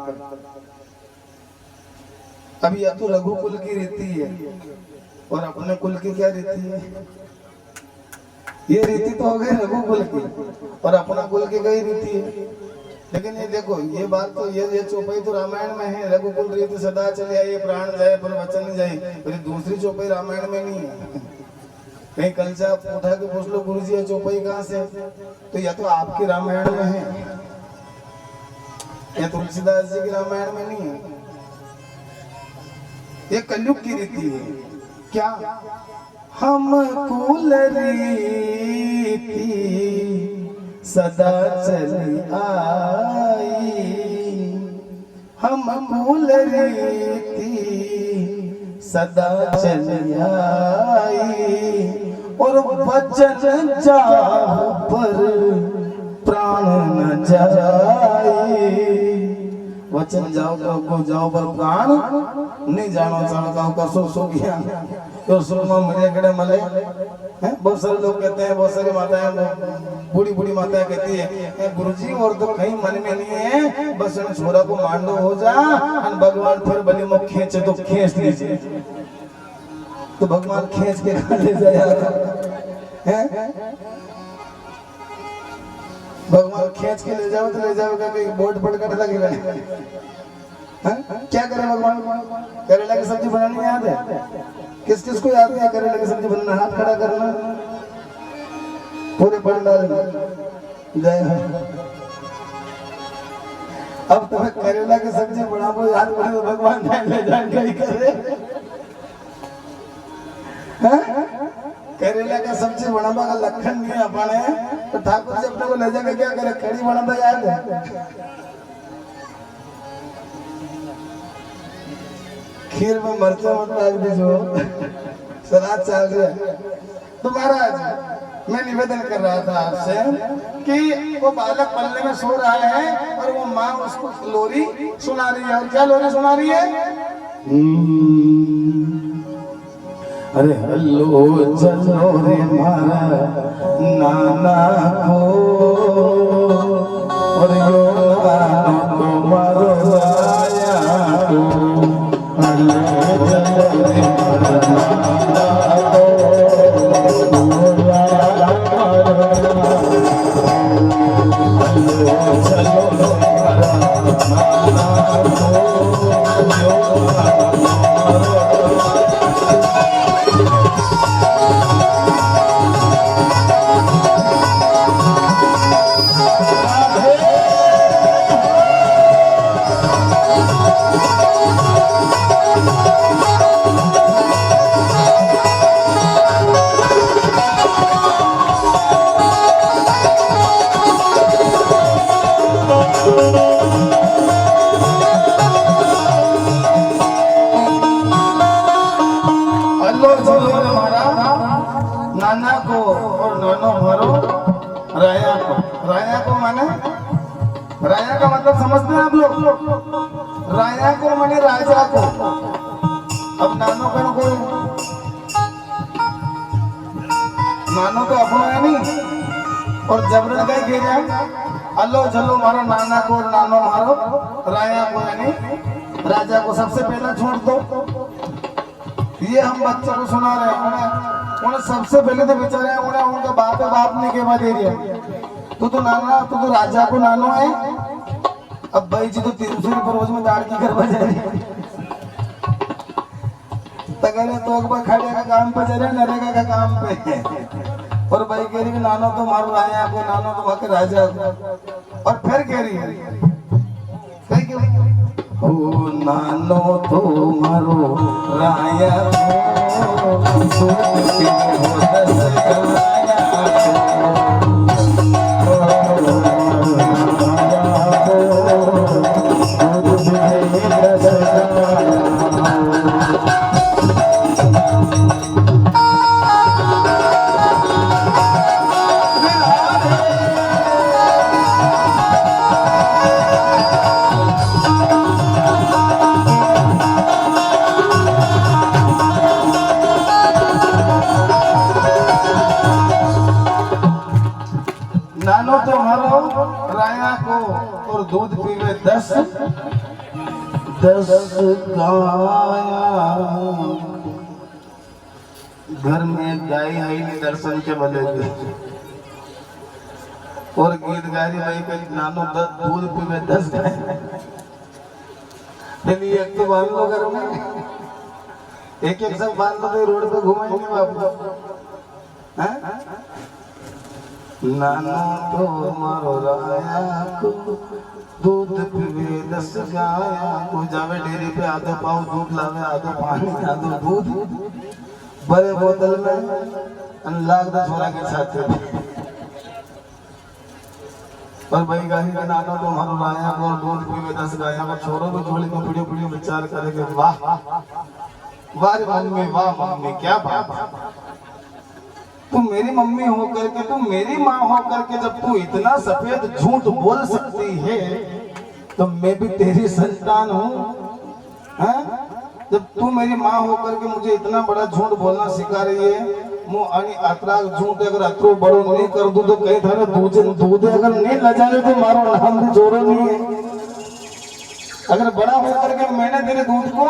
अभी या तो रघुकुल की रीति है और अपने कुल की क्या रीति है? ये रीति तो हो गई रघुकुल की और अपना कुल की गई रीति है। लेकिन ये देखो, ये बात तो ये चौपाई तो रामायण में है, रघुकुल रीति सदा चले आई, प्राण जाए पर वचन नहीं जाए। पर दूसरी चौपाई रामायण में नहीं है। कहीं कल से आप उठा के पूछ लो गुरुजी ये चौपाई कहाँ से, तो या तो आपके रामायण में है या तुलसीदास जी की रामायण में नहीं है। ये कलयुग की रीति है। क्या हम कुल रीति सदा चली आई, हम कुल रीति सदा चली आई, और वचन जाओ पर प्राण न जाए। वचन जाओ को जाओ पर प्राण नहीं जानो चाहता का सो गया तो सुनो मुझे कड़े मले हैं। बहुत सारे लोग कहते हैं, बहुत सारी माताएं, बूढ़ी बूढ़ी माताएं कहती है गुरुजी और तो कहीं मन में नहीं है, बस इन छोरा को मांडो हो जा और भगवान फिर बलि मुख खींचे तो खींच लीजिए। तो भगवान खींच के खा ले जाएगा, भगवान खींच के ले जाओ तो ले जाओगा, कहीं बोर्ड पर कट लगेगा। क्या करे भगवान? करेला की सब्जी बनानी याद है? किस किस को याद है करेला की सब्जी बनाना? हाथ खड़ा करना, पूरे पंडाल जय हो। अब तुम्हें करेला की सब्जी बनाओ याद पड़े तो भगवान ले जाएगा ही करे। करेला का सब्जी बनाबा का लखन नहीं अपने, तो ठाकुर जी अपने को ले जाकर क्या करे? कड़ी बनाबा याद है? खीर में मरचा मत डाल दीजिए, सलाद चाल रहा है। तो महाराज मैं निवेदन कर रहा था आपसे कि वो बालक पल्ले में सो रहा है और वो माँ उसको लोरी सुना रही है। और क्या लोरी सुना रही है? अरे हल्लो चलो रे मारा नाना को, और यो नानो तो मारो आया को। हल्लो चलो रे मारा नाना को, नाना को और नानो भरो राया को। राया को माने, राया का मतलब समझते हैं आप लोग? राया को माने राजा को। अब नानो का कोई नानो तो अपना है नहीं, और जबरन गए घेरा अल्लो झलो मारो नाना को और नानो मारो राया को, यानी राजा को। सबसे पहला छोड़ दो, ये हम बच्चों को सुना रहे हैं। उन्हें सबसे पहले तो बेचारे उन्हें उनका बाप ने के बाद एरिया तो नाना तो राजा को नानो है। अब भाई जी तो 300 रोज में दाढ़ की कर बजा रही तो खड़े का काम पे जा रहे, नरेगा का काम पे है। और भाई कह रही नानो तो मारो राजा को, नानो तो माके राजा को। और फिर कह रही है ओ नानो तो मारो राया को, नानो तो मारो राया को और दूध पीवे 10 गाया। घर में गाय आई नहीं दर्शन के बदले और गीत गारी भाई का नानो दूध पीवे 10 गाय। एक तो बांध लो घर में, एक सब बांध लो तो रोड पे घुमाएंगे बाबू। नाना तो मारो राया को, दूध पीवे 10 गाया को। जावे डेयरी पे आधो पाव दूध लावे, आधो पानी, आधो दूध बड़े बोतल में लाख 10 वाला के साथ। और भाई गाही का नाना तो मारो राया को, दूध पीवे 10 गाया को। छोरों को झोली में पीड़ियो पीड़ियो विचार करेंगे, वाह वाह मम्मी, वाह मम्मी, क्या बात। तू मेरी मम्मी हो करके, तू मेरी माँ हो करके जब तू इतना सफेद झूठ बोल सकती है तो मैं भी तेरी संतान हूँ। जब तू मेरी माँ हो करके मुझे इतना बड़ा झूठ बोलना सिखा रही है, झूठ अगर अतरो बड़ो नहीं कर दूं तो कहीं थारे दूध अगर नहीं लजाए तो मारो नाम भी जोरो नहीं है। अगर बड़ा हो करके मैंने तेरे दूध को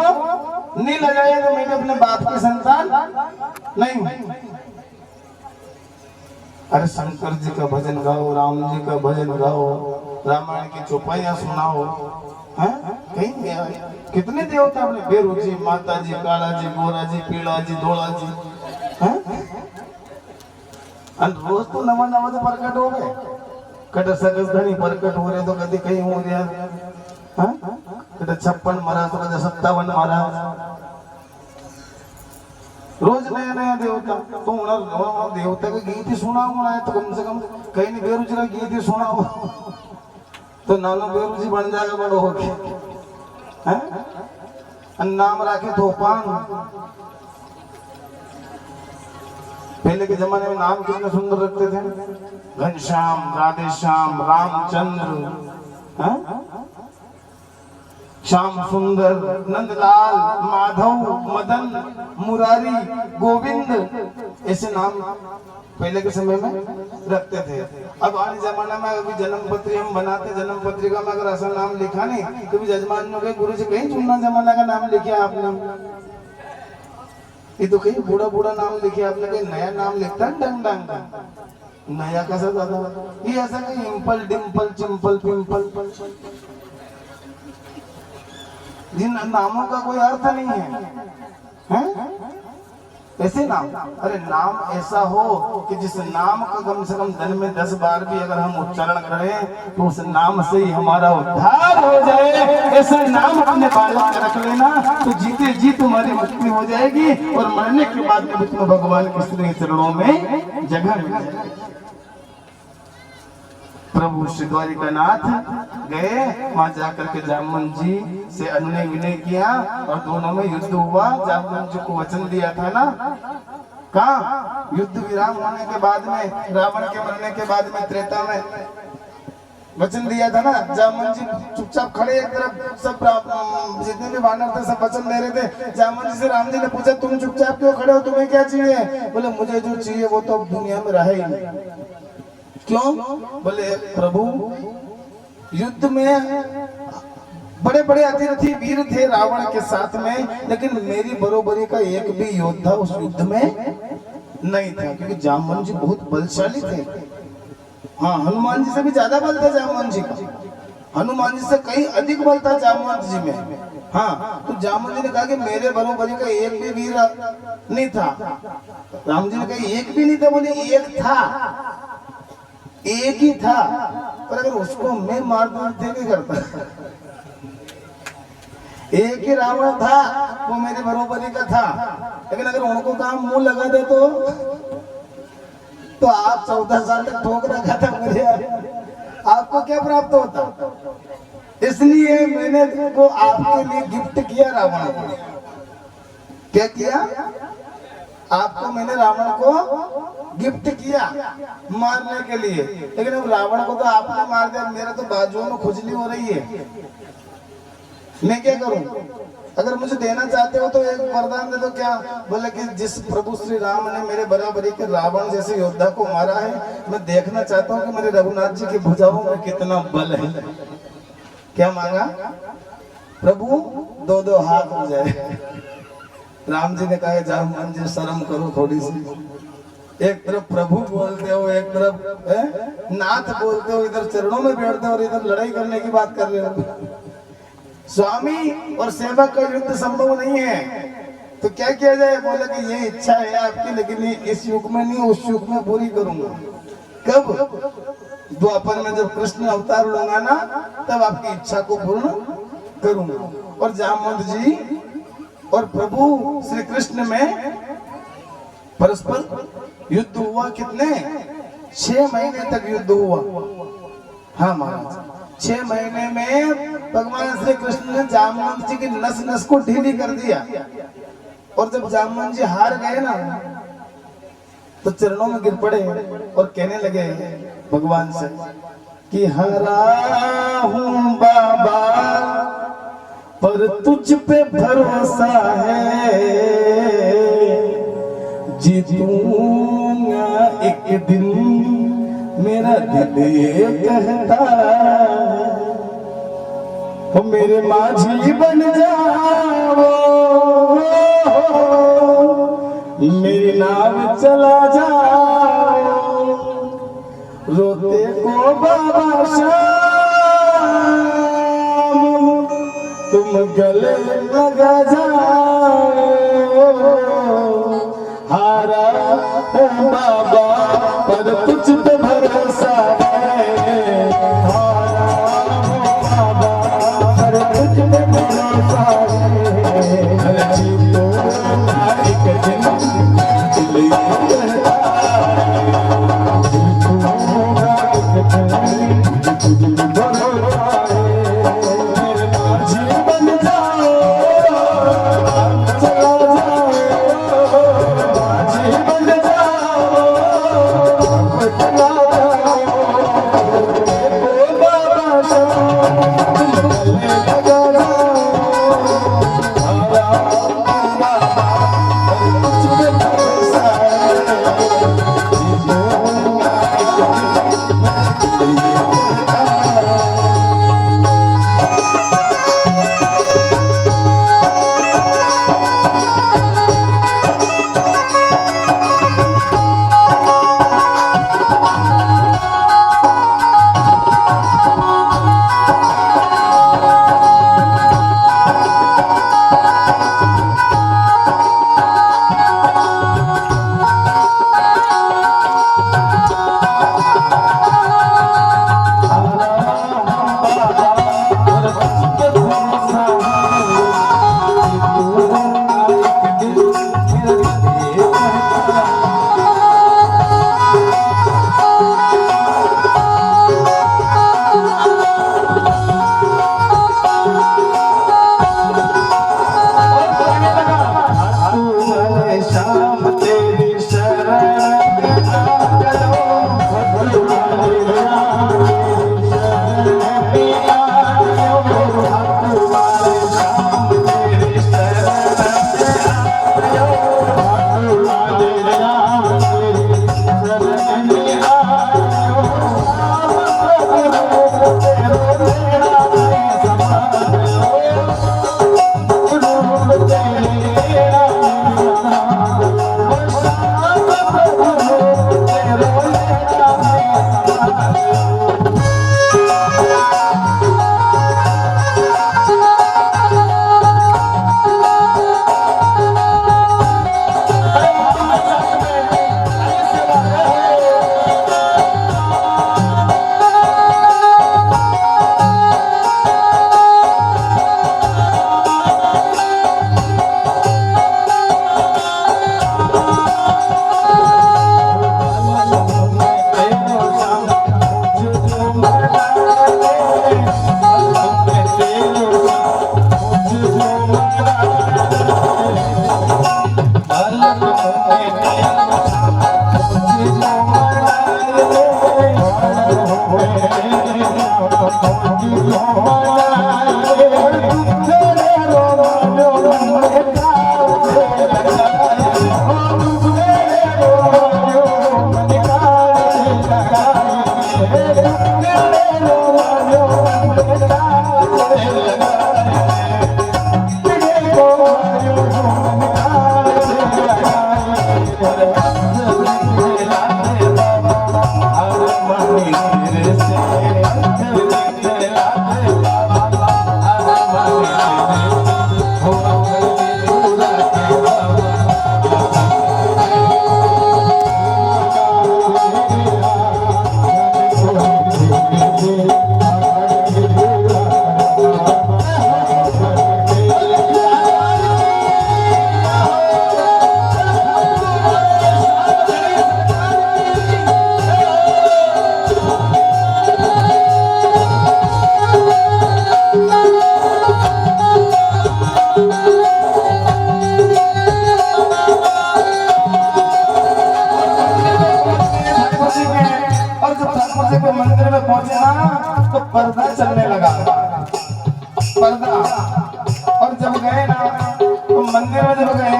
नहीं लगाया तो मैं भी अपने बाप की संतान नहीं हूँ। अरे शंकर जी का भजन गाओ, राम जी का भजन गाओ, रामायण की चौपाइयां सुनाओ। कहीं कितने देवता अपने बेरू जी, माता जी, काला जी, गोरा जी, पीला जी, धोला जी। रोज तो नवा नवा तो प्रकट हो गए। कट सकस धनी प्रकट हो रहे तो कभी कहीं हो गया। कट 56 महाराज तो कभी 57 महाराज। रोज नया नया देवता। तो देवता का गीत ही सुनाओ है तो कम से कम कहीं नहीं बेरुचि का गीत ही सुनाओ तो नानो बेरुचि बन जाएगा बड़ो होके। नाम राखे तूफान। पहले के जमाने में नाम कितने सुंदर रखते थे, घनश्याम, राधेश्याम, रामचंद्र, हाँ? श्याम सुंदर, नंदलाल, माधव, मदन, मुरारी, गोविंद, ऐसे नाम पहले के समय में रखते थे। अब आने जमाना में अभी जन्म पत्री हम बनाते, जन्म पत्रिका में अगर ऐसा नाम लिखा नहीं, कभी जजमान ने गुरु जी कहीं चुनना जमाना का नाम लिखे आपने, ये तो कहीं बूढ़ा बूढ़ा नाम लिखे आपने, कहीं नया नाम लिखता है डंग डंग का, नया कैसा ज्यादा, ये ऐसा कहीं इम्पल डिम्पल चिम्पल पिम्पल, जिन नामों का कोई अर्थ नहीं है, हैं? ऐसे नाम, अरे नाम ऐसा हो कि जिस नाम का कम से कम दिन में 10 बार भी अगर हम उच्चारण करें तो उस नाम से ही हमारा उद्धार हो जाए। ऐसा नाम अपने बालों में रख लेना तो जीते जी तुम्हारी मुक्ति हो जाएगी और मरने के बाद में तुम्हें भगवान के श्री चरणों में जगह मिल जाएगी। प्रभु श्री द्वारिकानाथ गए, वहां जाकर के जामवन जी से अनुनय विनय किया और दोनों में युद्ध हुआ। जामवन जी को वचन दिया था ना, कहा युद्ध विराम होने के बाद में, रावण के मरने के बाद में, त्रेता में वचन दिया था ना। जामवन जी चुपचाप खड़े, एक तरफ सब जितने भी वानर थे सब वचन दे रहे थे। जामवन जी से राम जी ने पूछा तुम चुपचाप क्यों खड़े हो, तुम्हें क्या चाहिए? बोले मुझे जो चाहिए वो तो अब दुनिया में रहा ही नहीं। क्यों? बोले प्रभु युद्ध में बड़े बड़े अतिरथी वीर थे रावण के साथ में, लेकिन मेरी बरोबरी का एक भी योद्धा उस युद्ध में नहीं था, क्योंकि जामवन जी बहुत बलशाली थे। हाँ, हनुमान जी से भी ज्यादा बल था जामवन जी का, हनुमान जी से कहीं अधिक बल था जामवन जी में। हाँ, तो जामवन जी ने कहा कि मेरे बरोबरी का एक भी वीर नहीं था। राम जी ने कहा एक भी नहीं था, बोले एक था, एक ही था, पर अगर उसको मैं मार दूं तो क्या करता? एक ही रावण था, वो मेरे बरोबरी का था, लेकिन अगर उनको काम मुंह लगा दे तो आप 14 साल तक ठोक रखा था मुझे, आपको क्या प्राप्त होता? इसलिए मैंने को आपके लिए गिफ्ट किया रावण को। क्या किया? आपको मैंने रावण को गिफ्ट किया मारने के लिए, लेकिन अब रावण को तो आपने मार दिया, मेरा तो बाजुओं में खुजली हो रही है, मैं क्या करूं? अगर मुझे देना चाहते हो तो एक वरदान दे दो। क्या? बोले कि जिस प्रभु श्री राम ने मेरे बराबरी के रावण जैसे योद्धा को मारा है, मैं देखना चाहता हूं कि मेरे रघुनाथ जी की भुजाओं में कितना बल है। क्या मांगा? प्रभु 2-2 हाथ हो जाए। राम जी ने कहा जामवन जी शर्म करो थोड़ी सी, एक तरफ प्रभु बोलते हो, एक तरफ नाथ बोलते हो, इधर चरणों में बैठते हो और इधर लड़ाई करने की बात कर रहे हो। स्वामी और सेवक का युद्ध संभव नहीं है, तो क्या किया जाए? बोले कि ये इच्छा है आपकी, लेकिन इस युग में नहीं, उस युग में पूरी करूंगा। कब? द्वापर में जब कृष्ण अवतार लूंगा ना, तब आपकी इच्छा को पूर्ण करूंगा। और जामवंत जी और प्रभु श्री कृष्ण में परस्पर युद्ध हुआ। कितने? 6 महीने तक युद्ध हुआ। हाँ महाराज, 6 महीने में भगवान श्री कृष्ण ने जामवंत जी की नस नस को ढीली कर दिया। और जब जामवंत जी हार गए ना, तो चरणों में गिर पड़े और कहने लगे भगवान से कि हारा हूं बाबा, पर तुझ पे भरोसा है, जीतूंगा एक दिन, मेरा दिल ये कहता है, मेरे माझी बन जाओ, मेरी नाव चला जाओ, रोते को बाबा श्याम, तुम गले लगा जाओ, हारा हो बाबा पर तुझ पे भरोसा है, हारा हो बाबा पर तुझ पे भरोसा है, हर जीतो एक दिन दिल ये कहता है, जीतूंगा एक दिन तुझ पे भरोसा है, मेरे माझी बन जाओ, चला जाओ, माझी बन जाओ, मंदिर में पहुंचे ना तो पर्दा चलने लगा, पर्दा। और जब गए ना तो मंदिर में जब गए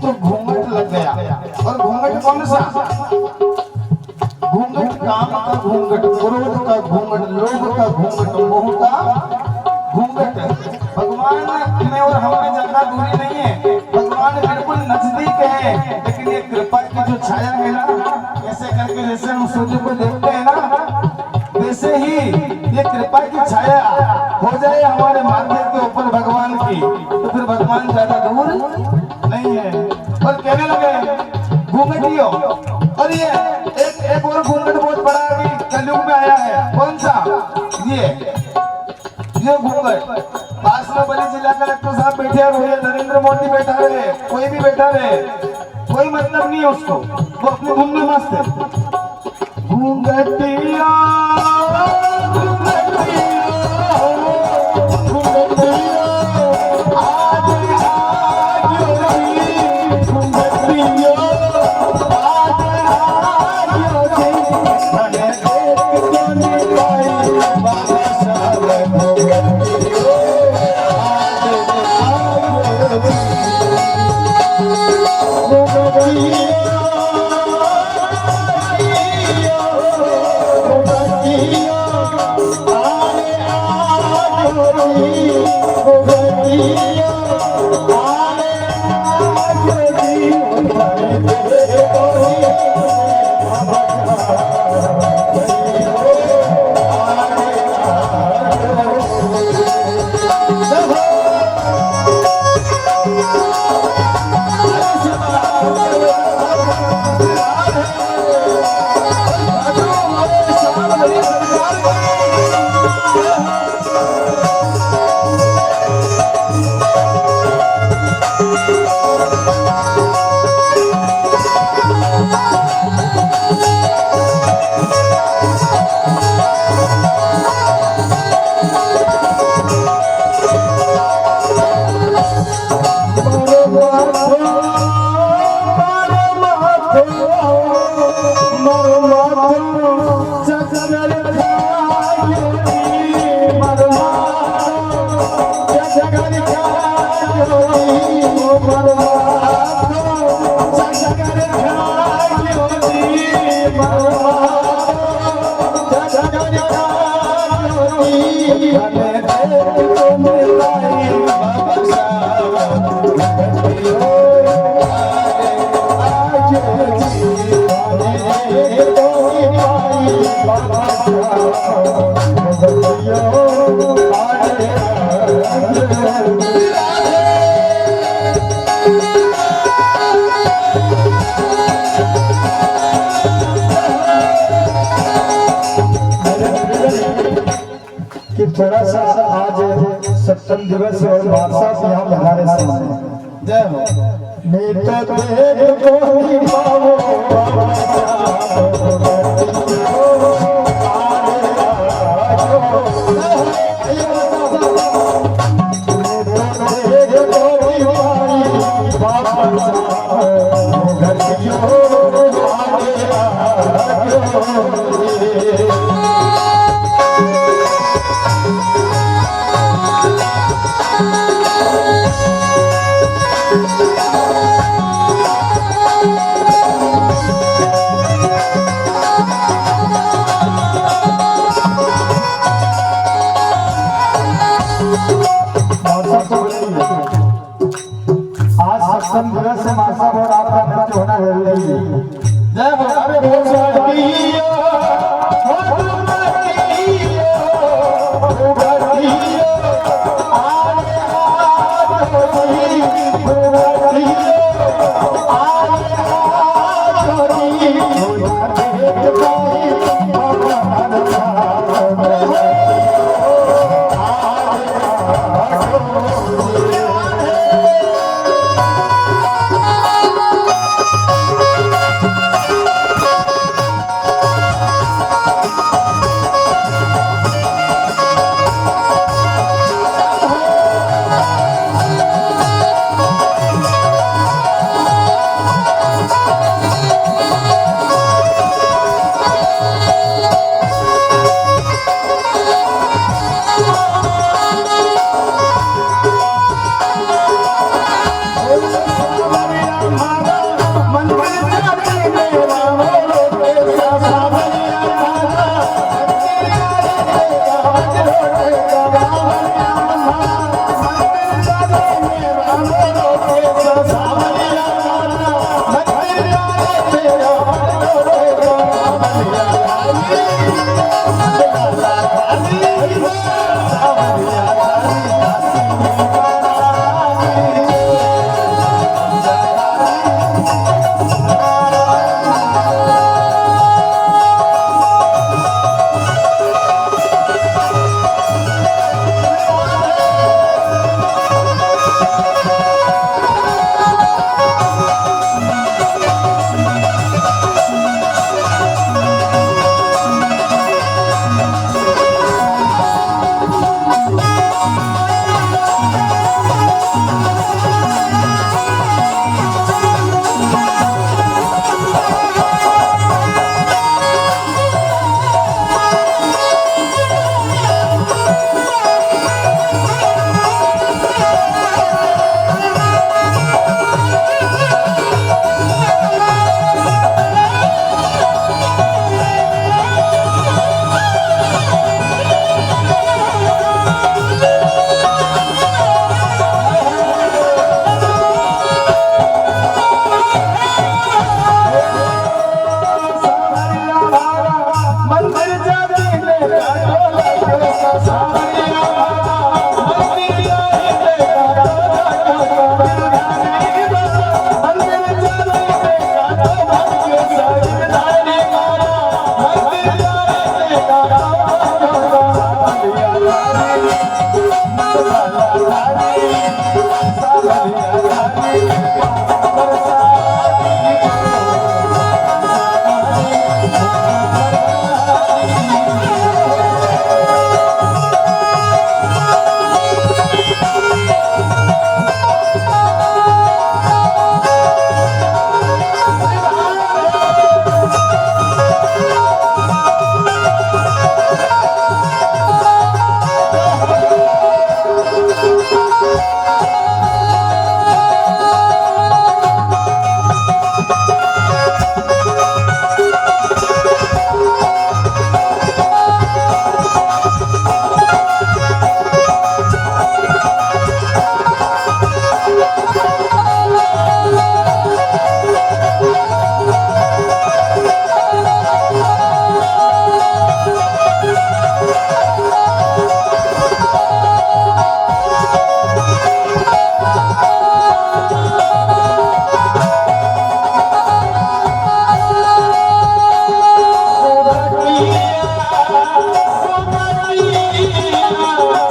तो घूंघट लग गया। और घूंघट कौन सा? घूंघट काम का घूंघट, क्रोध का घूंघट, लोभ का घूंघट, मोह का घूंघट। भगवान में और हमें ज्यादा दूरी नहीं है, भगवान बिल्कुल नजदीक है। लेकिन ये कृपा की जो छाया है ना, ऐसे करके जैसे हम सूर्य को देखते हैं ना, वैसे ही ये कृपा की छाया हो जाए हमारे माथे के ऊपर भगवान की, तो फिर भगवान ज्यादा दूर नहीं है। और कहने लगे घूंघटियों। और ये एक और घूंघट बहुत बड़ा अभी कलयुग में आया है। कौन सा? ये घूंघट। पास में बड़ी जिला कलेक्टर साहब बैठे हुए, नरेंद्र मोदी बैठा रहे, कोई भी बैठा रहे, कोई मतलब नहीं है उसको, वो अपने धुन में मस्त है। घूंघटिया थोड़ा सा आज सप्तम दिवस और बादशाह यहाँ हमारे सामने जय हो। मीठा देख कोई पावो सत्संग दिवस से मासा और आपका नृत्य होना जरूरी है। जय हो अरे बोल सकियो हो तुमकियो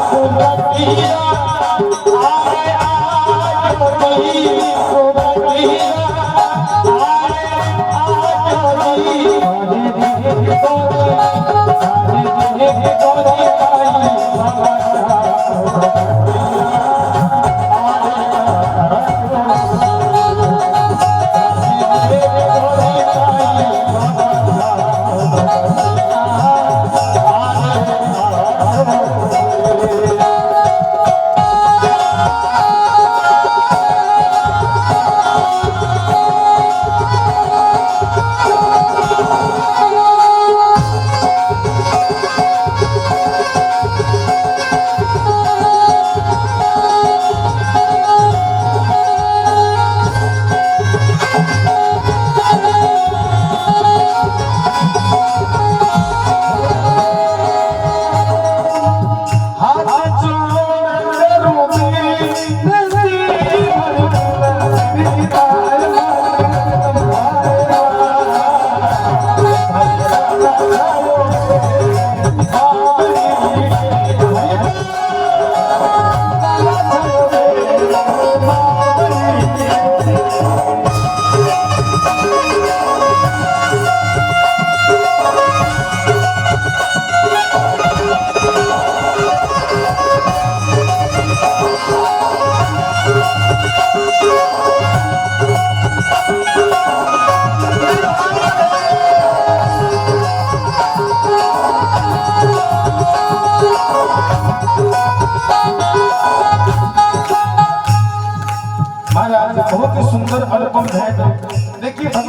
हो बकियो आए हाथ होई हो बकियो आए हाथ होई हो देख पाए भगवान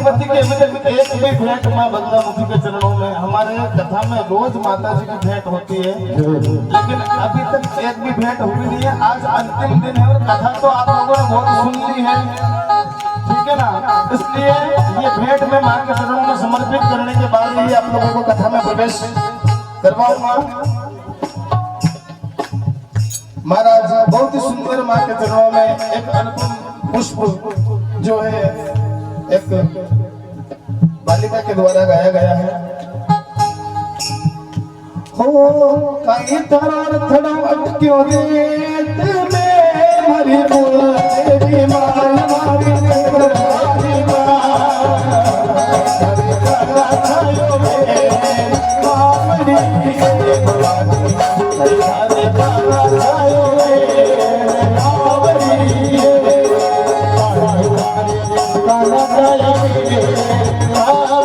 भगवती के एक भी भेंट माँ बगलामुखी के चरणों में, हमारे कथा में रोज माता जी की भेंट होती है, लेकिन अभी तक एक भी भेंट हुई नहीं है। आज अंतिम दिन है और कथा तो आप लोगों ने बहुत सुन ली है, ठीक है ना। इसलिए ये भेंट में माँ के चरणों में समर्पित करने के बाद ही आप लोगों को कथा में प्रवेश करवाऊंगा। महाराज बहुत ही सुंदर माँ के चरणों में एक अनुपम पुष्प जो है एक बालिका के द्वारा गाया गया है। हो कहीं तरह थड़ा अटक्यों रेत में मरी बोल देवी माँ मारी देवी माँ हरे करा छायो में मामरी के भवानी हरे करा छायो में मामरी काला छायो में मामरी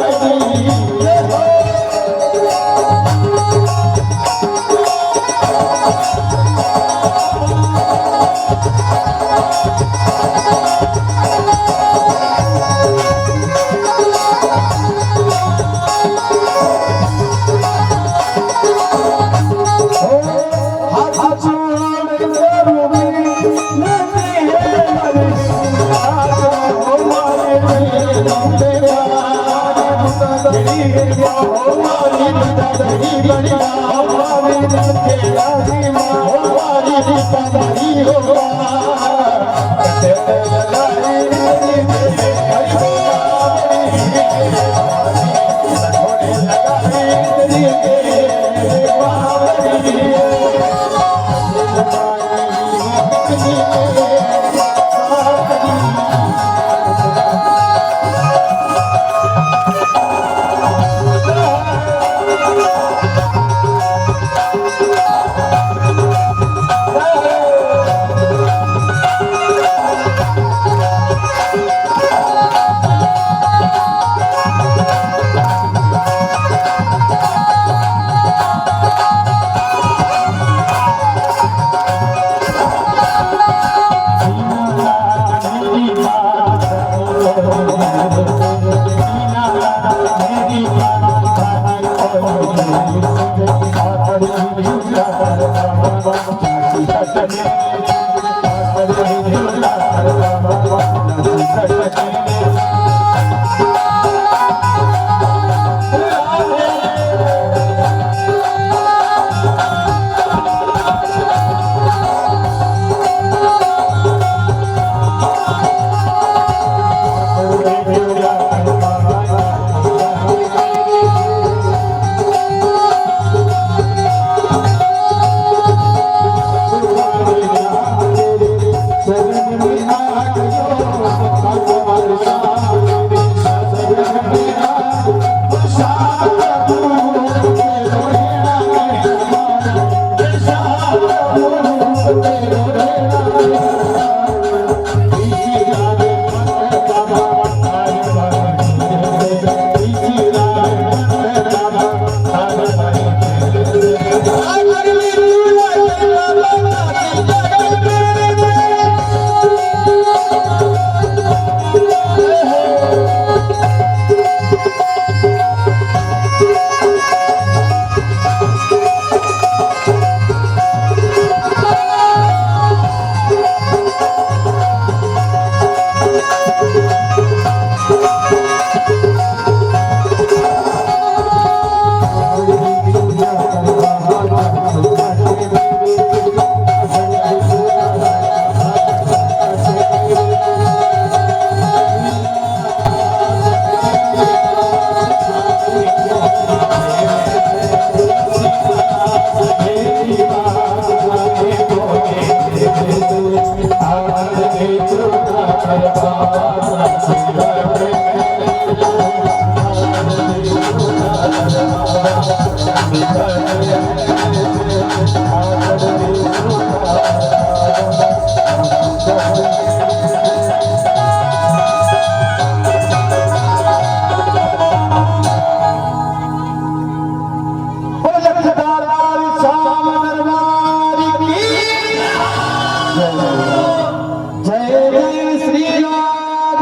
जय जय श्री राम,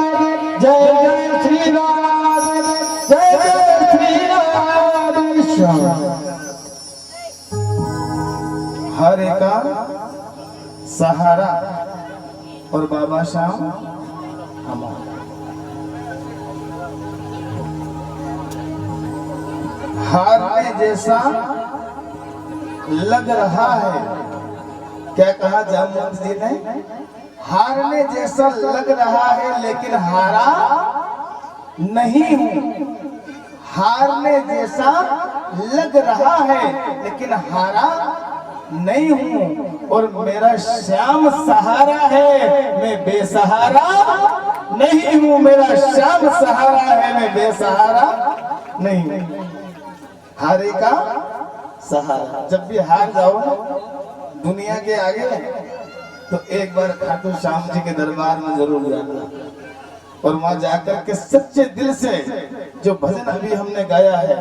जय जय श्री राम। हारे का सहारा और बाबा श्याम हमारा। हारने जैसा लग रहा है, क्या कहा जामवंत जी ने? हारने जैसा लग रहा है लेकिन हारा नहीं हूं। हारने जैसा लग रहा है लेकिन हारा नहीं हूं, और मेरा श्याम सहारा है, मैं बेसहारा नहीं हूं। मेरा श्याम सहारा है, मैं बेसहारा नहीं हूं। हारे का सहारा। जब भी हार जाओ ना दुनिया के आगे, तो एक बार खाटू श्याम जी के दरबार में जरूर जाना, और वहां जाकर के सच्चे दिल से जो भजन अभी हमने गाया है,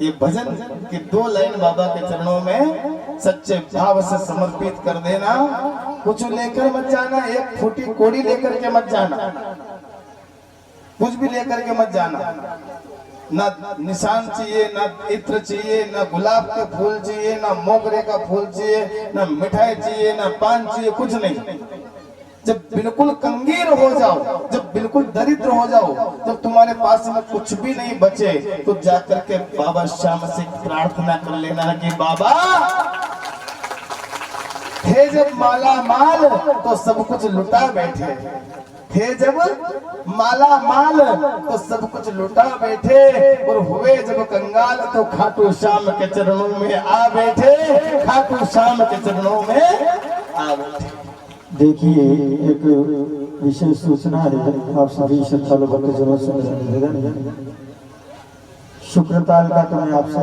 ये भजन की 2 लाइन बाबा के चरणों में सच्चे भाव से समर्पित कर देना। कुछ लेकर मत जाना, एक फूटी कोड़ी लेकर के मत जाना, कुछ भी लेकर के मत जाना। ना निशान चाहिए, ना इत्र चाहिए, ना गुलाब के फूल चाहिए, ना मोगरे का फूल चाहिए, ना मिठाई चाहिए, ना पान चाहिए, कुछ नहीं। जब बिल्कुल कंगीर हो जाओ, जब बिल्कुल दरिद्र हो जाओ, जब तुम्हारे पास में कुछ भी नहीं बचे, तो जाकर के बाबा श्याम से प्रार्थना कर लेना कि बाबा थे जब माला माल तो सब कुछ लुटा बैठे, थे जब माला माल तो सब कुछ लुटा बैठे, और हुए जब कंगाल तो खाटू श्याम के चरणों में आ बैठे, खाटू श्याम के चरणों में आ बैठे। देखिए, एक विशेष सूचना है आप सभी श्रद्धालु भक्तजनों से निवेदन, शुक्रताल का तो मैं आपसे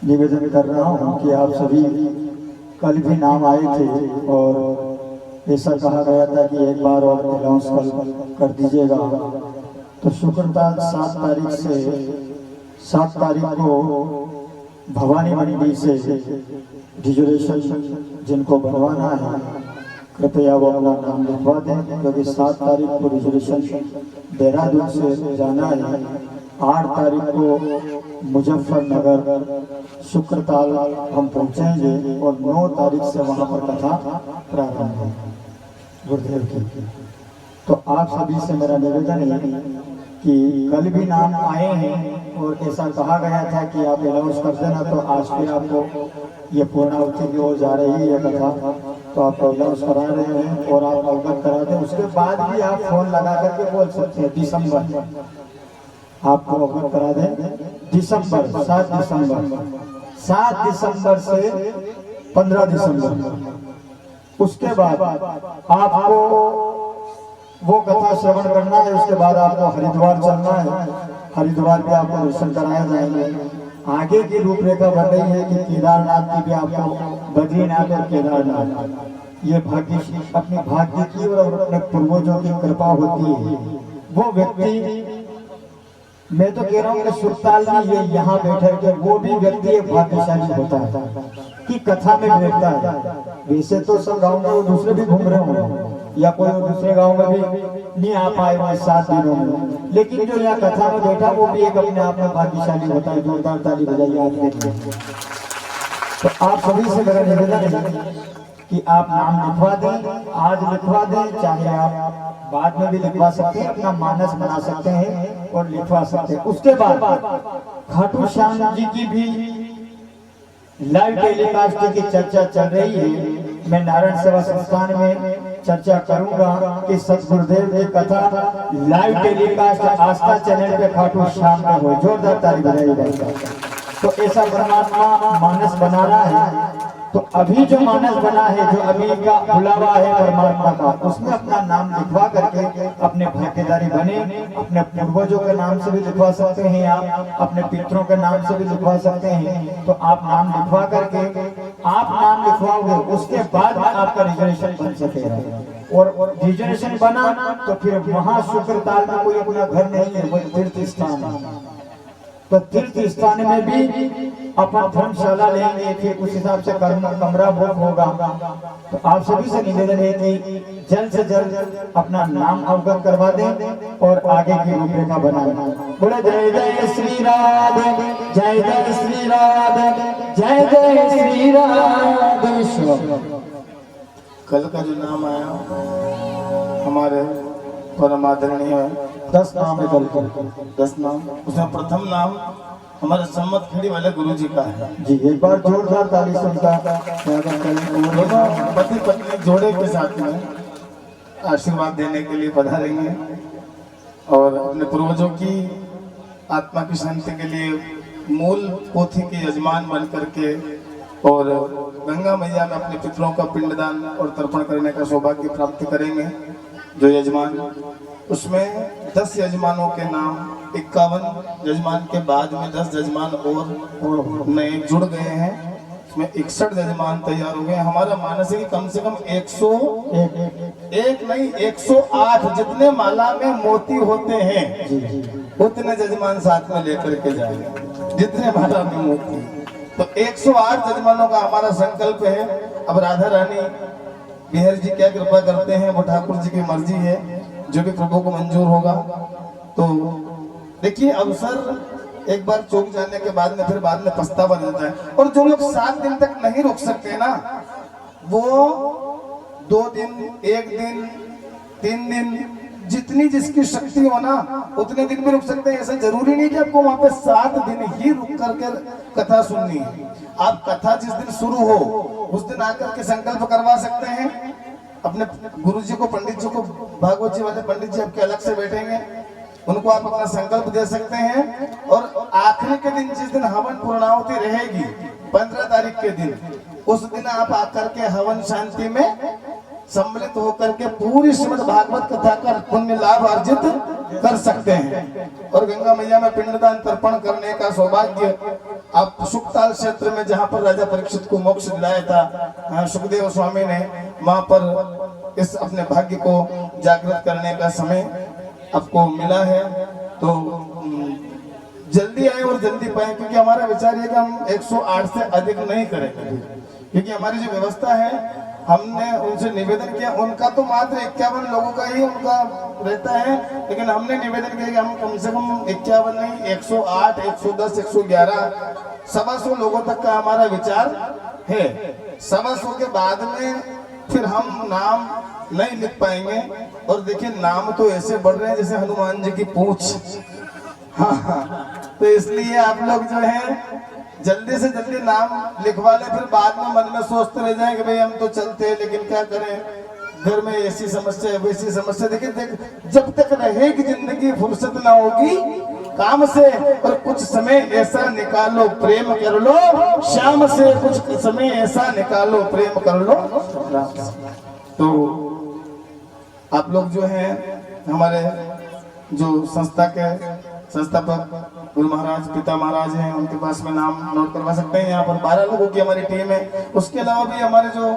निवेदन कर रहा हूँ कि आप सभी कल भी नाम आए थे, और ऐसा कहा गया था कि एक बार और अनाउंस कर दीजिएगा। तो शुक्रताल 7 तारीख को भवानी मंडी से रिजर्वेशन जिनको बनवाना है कृपया वो अपना नाम लिखवा दें, क्योंकि 7 तारीख को रिजर्वेशन देहरादून से जाना है। 8 तारीख को मुजफ्फरनगर शुक्रताल हम पहुंचेंगे, और 9 तारीख से वहां पर कथा प्रारंभ है गुरुदेव की। तो आप सभी से मेरा निवेदन है कि कल भी नाम आए हैं, और ऐसा कहा गया था कि आप अनाउंस कर देना, तो आज भी आपको ये पूर्णावती की ओर जा रही है कथा, तो आप अनाउंस करा रहे हैं और आप अवगत करा दें। उसके बाद भी आप फोन लगा करके बोल सकते हैं दिसंबर, आपको अवगत करा दें। दिसंबर 7 दिसंबर से 15 दिसंबर, उसके बाद आपको वो कथा श्रवण करना है। उसके बाद आपको हरिद्वार चलना है, हरिद्वार भी आपको दर्शन कराए जाएंगे। आगे की रूपरेखा बन रही है कि केदारनाथ की भी आपको, बद्रीनाथ और केदारनाथ, ये भाग्य अपने भाग्य की और अपने पूर्वजों की कृपा होती है। वो व्यक्ति, मैं तो कह रहा हूँ कि सुरताल में ये यहाँ बैठे के वो भी व्यक्ति एक भाग्यशाली होता है कि कथा में बैठता है। वैसे तो सब गाँव में दूसरे भी घूम रहे होंगे, या कोई दूसरे गांव में भी नहीं आ पाए हुए 7 दिनों में, लेकिन जो यहाँ कथा में बैठा वो भी एक अपने आप में भाग्यशाली होता है। जोरदार ताली बजाइए आप देखिए। तो आप सभी से मेरा निवेदन है कि आप नाम लिखवा दें, आज लिखवा दें, चाहे आप बाद में भी लिखवा सकते हैं, अपना मानस बना सकते हैं और लिखवा सकते हैं। उसके बाद खाटू श्याम जी की भी लाइव टेलीकास्ट की चर्चा चल रही है। मैं नारायण सेवा संस्थान में चर्चा करूंगा कि सतगुरुदेव की कथा लाइव टेलीकास्ट आस्था चैनल पे खाटू श्याम में हो। जोरदार ताली बजाइएगा। तो ऐसा परमात्मा मानस बनाना है, तो अभी जो मानस बना है, जो अभी का बुलावा है परमात्मा का, उसमें अपना नाम लिखवा करके अपने भागीदारी बने। अपने पूर्वजों के नाम से भी लिखवा सकते हैं, आप अपने पितरों के नाम से भी लिखवा सकते हैं। तो आप नाम लिखवा करके आप नाम लिखवाओगे, उसके बाद आपका रिजर्वेशन बन सकेगा। और रिजर्वेशन बना तो फिर वहां शुक्रताल में कोई अपना घर नहीं है, वो तीर्थ स्थान है। तो तीर्थ स्थान में भी अपन धर्मशाला लेंगे, फिर उस हिसाब से कमरा बुक होगा। तो आप सभी से निवेदन है कि जल्द से जल्द अपना नाम अवगत करवा दें और आगे की रूपरेखा बनाएं। बोले जय जय श्री राधे, जय जय श्री राधे, जय जय श्री राधेश्वर। कल का जो नाम आया हमारे परम आदरणीय 10 नाम है कल। 10 नाम, उसमें प्रथम नाम हमारे सम्मत खेड़ी वाले गुरु जी का है जी। एक बार जोरदार ताली से उनका स्वागत करें। दोनों पति पत्नी जोड़े के साथ में आशीर्वाद देने के लिए पधारेंगे और अपने पूर्वजों की आत्मा की शांति के लिए मूल पोथी के यजमान बन करके और गंगा मैया में अपने पितरों का पिंडदान और तर्पण करने का सौभाग्य प्राप्त करेंगे। जो यजमान, उसमें 10 यजमानों के नाम, 51 यजमान के बाद में 10 यजमान और नए जुड़ गए हैं। इसमें 61 यजमान तैयार हो गए। हमारा मानस है कि कम से कम 101 नहीं 108 जितने माला में मोती होते हैं उतने यजमान साथ में लेकर के जाएंगे, जितने माला में मोती। तो 108 यजमानों का हमारा संकल्प है। अब राधा रानी बिहार जी क्या कृपा करते हैं वो ठाकुर जी की मर्जी है, जो भी प्रभु को मंजूर होगा। तो देखिए अवसर एक बार चूक जाने के बाद में फिर बाद में पछतावा देता है। और जो लोग 7 दिन तक नहीं रुक सकते ना, वो 2 दिन, 1 दिन, 3 दिन, जितनी जिसकी शक्ति हो ना उतने दिन भी रुक सकते हैं। ऐसा जरूरी नहीं कि आपको वहां पे 7 दिन ही रुक करके कथा सुननी है। आप कथा जिस दिन शुरू हो उस दिन आकर के संकल्प करवा सकते हैं। अपने गुरु जी को, पंडित जी को, भागवत जी वाले पंडित जी आपके अलग से बैठेंगे, उनको आप अपना संकल्प दे सकते हैं। और आखिरी के दिन जिस दिन हवन पूर्णाहुति रहेगी 15 तारीख के दिन, उस दिन आप आकर के हवन शांति में सम्मिलित होकर के पूरी श्रीमद् भागवत कथा का पुण्य लाभ अर्जित कर सकते हैं। और गंगा मैया में पिंडदान तर्पण करने का सौभाग्य आप सुखताल क्षेत्र में, जहाँ पर राजा परीक्षित को मोक्ष दिलाया था सुखदेव स्वामी ने, वहां पर इस अपने भाग्य को जागृत करने का समय आपको मिला है। तो जल्दी आए और जल्दी पाए, क्योंकि हमारा विचार है कि हम 108 से अधिक नहीं करेंगे, क्योंकि हमारी जो व्यवस्था है हमने उनसे निवेदन किया। उनका तो मात्र 51 लोगों का ही उनका रहता है, लेकिन हमने निवेदन किया कि हम कम से कम 51 नहीं 108, 110, 111, 125 लोगों तक का हमारा विचार है। 125 के बाद में फिर हम नाम नहीं लिख पाएंगे। और देखिए नाम तो ऐसे बढ़ रहे हैं जैसे हनुमान जी की पूंछ। हाँ, तो इसलिए आप लोग जो है जल्दी से जल्दी नाम लिखवा ले, फिर बाद में मन में सोचते रह जाएंगे भाई हम तो चलते हैं लेकिन क्या करें, घर में ऐसी समस्या है वैसी समस्या। देखिए जब तक रहेगी जिंदगी फुर्सत ना होगी काम से, और कुछ समय ऐसा निकालो प्रेम कर लो शाम से, कुछ समय ऐसा निकालो प्रेम कर लो। तो आप लोग जो हैं हमारे जो संस्था के संस्थापक गुरु महाराज, पिता महाराज हैं, उनके पास में नाम नोट करवा सकते हैं। यहाँ पर 12 लोगों की हमारी टीम है। उसके अलावा भी हमारे जो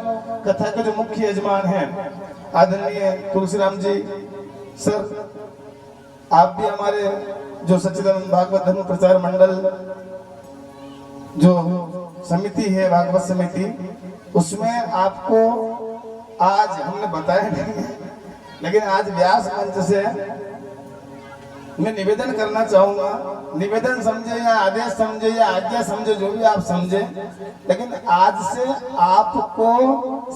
कथा के जो मुख्य यजमान हैं आदरणीय तुलसीराम जी सर, आप भी हमारे जो सच्चिदानंद भागवत धर्म प्रचार मंडल जो समिति है भागवत समिति, उसमें आपको आज हमने बताया नहीं है, लेकिन आज व्यास मंच से मैं निवेदन करना चाहूंगा। निवेदन समझे या आदेश समझे या आज्ञा समझे, जो भी आप समझे, लेकिन आज से आपको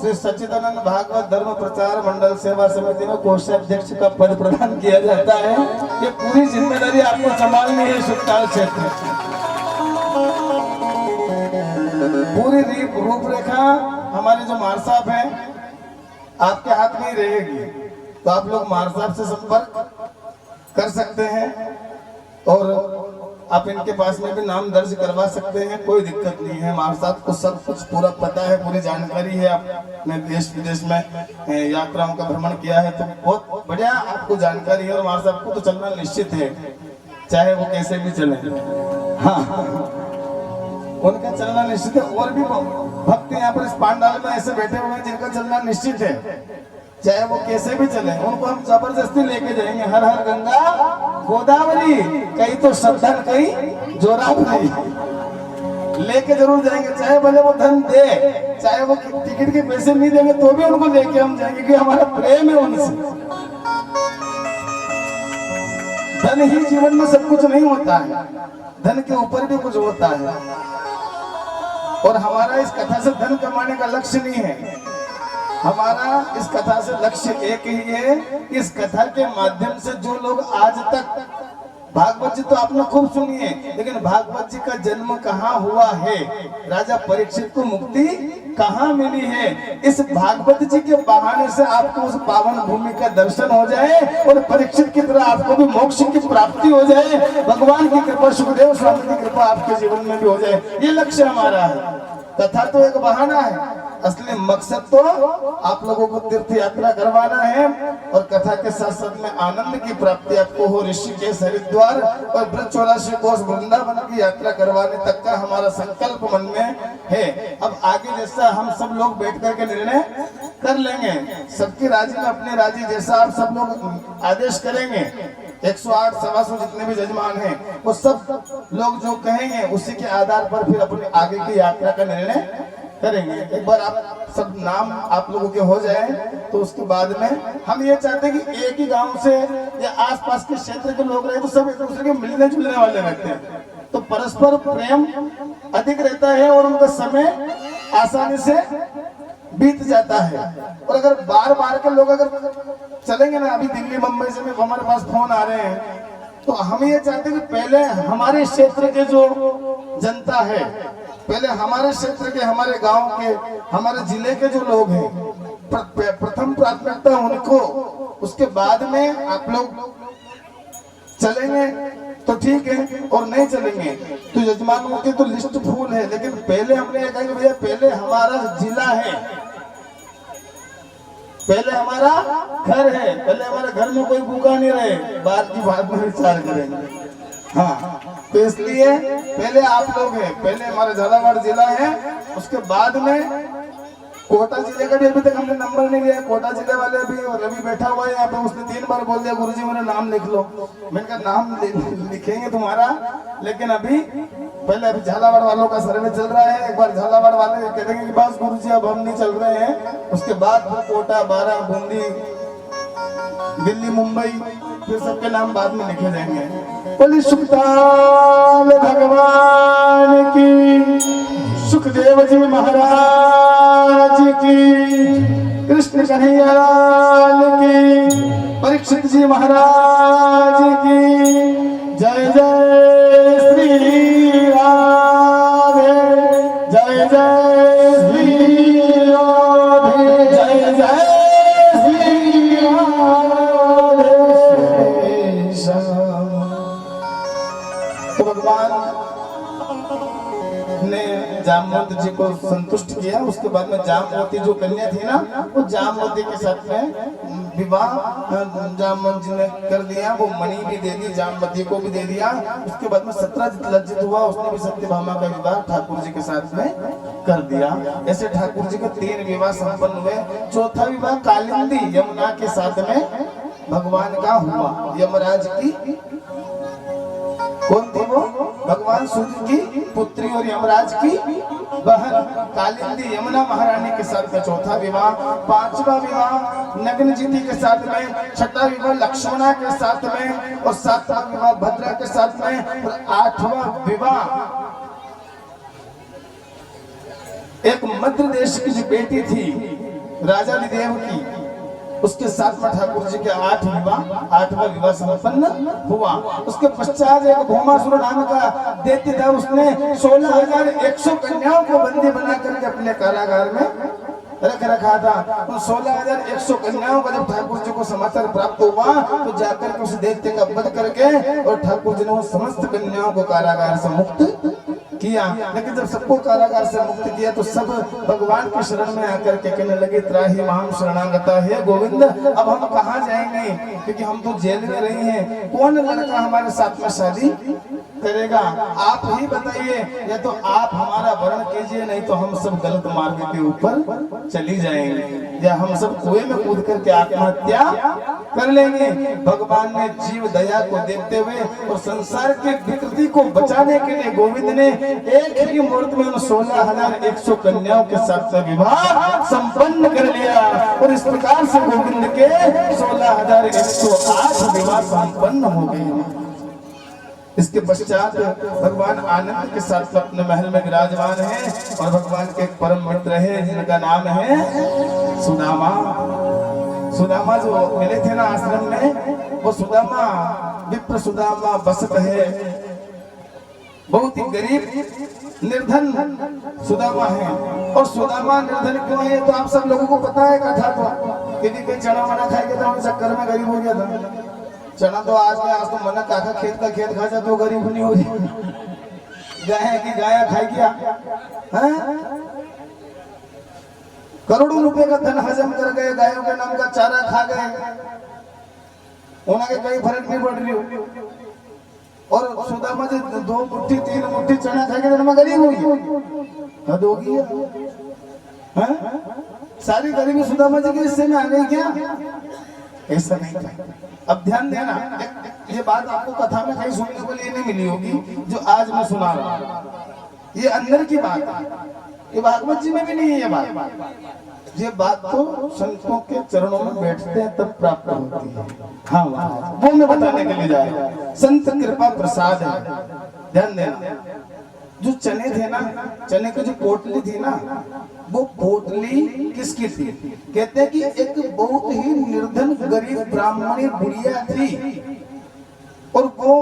श्री सच्चिदानंद भागवत धर्म प्रचार मंडल सेवा समिति में कोषाध्यक्ष का पद प्रदान किया जाता है। ये पूरी जिम्मेदारी आपको संभालनी है। सुखताल क्षेत्र पूरी रूपरेखा हमारे जो मार साहब हैं आपके हाथ में ही रहेगी। तो आप लोग मार साहब से संपर्क कर सकते हैं और आप इनके पास में भी नाम दर्ज करवा सकते हैं, कोई दिक्कत नहीं है। मार साहब को सब कुछ पूरा पता है, पूरी जानकारी है। आपने देश विदेश में यात्राओं का भ्रमण किया है तो बहुत बढ़िया आपको जानकारी है। और मार साहब को तो चलना निश्चित है, चाहे वो कैसे भी चले। हाँ, उनका चलना निश्चित है। और भी भक्त यहाँ पर इस पांडाल में ऐसे बैठे हुए हैं जिनका चलना निश्चित है, चाहे वो कैसे भी चले। उनको हम जबरदस्ती लेके जाएंगे। हर हर गंगा गोदावरी, कहीं तो श्रद्धा कहीं जोरावरी, लेके जरूर जाएंगे, चाहे भले वो धन दे, चाहे वो टिकट के पैसे नहीं देंगे तो भी उनको लेके हम जाएंगे, क्योंकि हमारा प्रेम है उनसे। धन ही जीवन में सब कुछ नहीं होता है, धन के ऊपर भी कुछ होता है। और हमारा इस कथा से धन कमाने का लक्ष्य नहीं है, हमारा इस कथा से लक्ष्य एक ही है। इस कथा के माध्यम से जो लोग आज तक, भागवत जी तो आपने खूब सुनी है, लेकिन भागवत जी का जन्म कहाँ हुआ है, राजा परीक्षित को मुक्ति कहाँ मिली है, इस भागवत जी के बहाने से आपको उस पावन भूमि का दर्शन हो जाए और परीक्षित की तरह आपको भी मोक्ष की प्राप्ति हो जाए, भगवान की कृपा, सुखदेव स्वामी की कृपा आपके जीवन में भी हो जाए, ये लक्ष्य हमारा है। कथा तो एक बहाना है, असली मकसद तो आप लोगों को तीर्थ यात्रा करवाना है और कथा के साथ साथ में आनंद की प्राप्ति आपको हो। ऋषिकेश, हरिद्वार और ब्रज 84 कोस वृंदावन की यात्रा करवाने तक का हमारा संकल्प मन में है। अब आगे जैसा हम सब लोग बैठ करके निर्णय कर लेंगे, सबकी राजी में अपनी राजी, जैसा आप सब लोग आदेश करेंगे, 108 सवासों जितने भी जजमान हैं वो सब लोग जो कहेंगे उसी के आधार पर फिर अपनी आगे की यात्रा का निर्णय करेंगे। एक बार आप सब नाम आप लोगों के हो जाए तो उसके बाद में हम ये चाहते हैं कि एक ही गांव से या आसपास के क्षेत्र के लोग रहे तो सब एक दूसरे के मिलने जुलने वाले रहते हैं, तो परस्पर प्रेम अधिक रहता है और उनका समय आसानी से बीत जाता है। और अगर बार बार के लोग अगर चलेंगे ना, अभी दिल्ली मुंबई से भी हमारे पास फोन आ रहे हैं, तो हम ये चाहते हैं कि पहले हमारे क्षेत्र के जो जनता है, पहले हमारे क्षेत्र के, हमारे गांव के, हमारे जिले के जो लोग हैं, प्रथम प्राथमिकता उनको, उसके बाद में आप लोग चलेंगे तो ठीक है और नहीं चलेंगे तो यजमानों की तो लिस्ट फुल है, लेकिन पहले हमने कहा कि भैया पहले हमारा जिला है, पहले हमारा घर है, पहले हमारे घर में कोई भूखा नहीं रहे, बात की बात में विचार करेंगे। हाँ, तो इसलिए पहले आप लोग हैं, पहले हमारा झालावाड़ जिला है, उसके बाद में कोटा जिले का भी अभी तक हमने नंबर नहीं लिया। कोटा जिले वाले अभी रवि बैठा हुआ है यहाँ पे, उसने 3 बार बोल दिया गुरुजी मेरा नाम लिख लो। मैंने कहा नाम लिखेंगे तुम्हारा, लेकिन अभी पहले अभी झालावाड़ वालों का सर्वे चल रहा है। एक बार झालावाड़ वाले कह देंगे कि बस गुरुजी अब हम नहीं चल रहे हैं, उसके बाद कोटा, बारा, बूंदी, दिल्ली, मुंबई, फिर सबके नाम बाद में लिखे जाएंगे। बोले सुखताल भगवान की, सुखदेव जी महाराज की, कृष्ण कन्हैया लाल की, परीक्षित जी महाराज की, जय जय श्री राधे, जय जय श्री राधे, जय जय श्री राधे श्याम। तो भगवान ने जामवंत जी को संतुष्ट किया, उसके बाद में जामवती जो कन्या थी ना, वो जामवती के साथ में विवाह जामवंत जी ने कर दिया, वो मणि भी दे दी, जामवती को भी दे दिया। उसके बाद में 17 लज्जित हुआ, उसने भी सत्यभामा का विवाह ठाकुर जी के साथ में कर दिया। ऐसे ठाकुर जी के 3 विवाह संपन्न हुए। चौथा विवाह कालिंदी यमुना के साथ में भगवान का हुआ। यमराज की कौन थी वो? भगवान सूर्य की पुत्री और यमराज की बहन कालिंदी यमुना महारानी के साथ में चौथा विवाह। 5वां विवाह नग्नजिति के साथ में, 6वां विवाह लक्ष्मणा के साथ में और 7वां विवाह भद्रा के साथ में और 8वां विवाह एक मध्य देश की जो बेटी थी राजा निदेव की, उसके साथ में ठाकुर जी के 8वां विवाह संपन्न हुआ। उसके पश्चात एक भौमासुर नाम का दैत्य था, उसने 16,100 कन्याओं को बंदी बना करके अपने कारागार में रख रखा था। उन 16,100 कन्याओं का जब ठाकुर जी को समाचार प्राप्त हुआ तो जाकर के उस दैत्य का वध करके और ठाकुर जी ने उन समस्त कन्याओं को कारागार से मुक्त किया। लेकिन जब सबको कारागार से मुक्त किया तो सब भगवान के शरण में आकर के कहने लगे त्राहि माम शरणागता है गोविंद, अब हम कहाँ जाएंगे, क्योंकि हम तो जेल में रहे हैं, कौन लड़का हमारे साथ में शादी करेगा। आप ही बताइए, या तो आप हमारा वर्ण कीजिए, नहीं तो हम सब गलत मार्ग के ऊपर चली जाएंगे, या हम सब कुएं में कूद करके आत्महत्या कर लेंगे। भगवान ने जीव दया को देखते हुए और संसार के विकृति को बचाने के लिए गोविंद ने एक ही मुहूर्त में 16,100 कन्याओं के साथ विवाह संपन्न कर लिया, और इस प्रकार से गोविंद के 16,108 विवाह संपन्न हो गए। इसके पश्चात भगवान आनंद के साथ अपने महल में विराजमान हैं, और भगवान के एक परम मित्र है जिनका नाम है सुदामा। सुदामा जो मिले थे ना आश्रम में, वो सुदामा विप्र सुदामा बसत है, बहुत ही गरीब निर्धन सुदामा है। और सुदामा निर्धन क्यों है तो आप सब लोगों को पता है कथा। तो यदि कोई चना वना खाएगा तो हम चक्कर में गरीब हो गया था। चना तो आज तो मन काका खेत का खेत खा जाए तो गरीब नहीं हो जाए। गाय की गाया खाई गया, करोड़ों रुपए का धन हजम कर गए, गायों के नाम का चारा खा गए, उनके कोई फर्क नहीं पड़ रही। और सुदामा जी 2 मुट्ठी 3 मुट्ठी चना खा के तो गरीब होगी, हद होगी। सारी गरीबी सुदामा जी के हिस्से में आ गई क्या? ऐसा नहीं था। अब ध्यान देना, ये बात आपको कथा में कहीं सुनने को लिए नहीं मिली होगी जो आज मैं सुना रहा हूँ। ये अंदर की बात है, ये भागवत जी में भी नहीं है ये बात। ये बात तो संतों के चरणों में बैठते हैं तब प्राप्त होती है। हाँ वो मैं बताने के लिए जा रहा हूँ। संत कृपा प्रसाद है, ध्यान देना। जो चने थे ना, चने की जो पोटली थी ना, वो पोटली किसकी थी? कहते हैं कि एक बहुत ही निर्धन गरीब ब्राह्मणी बुढ़िया थी, और वो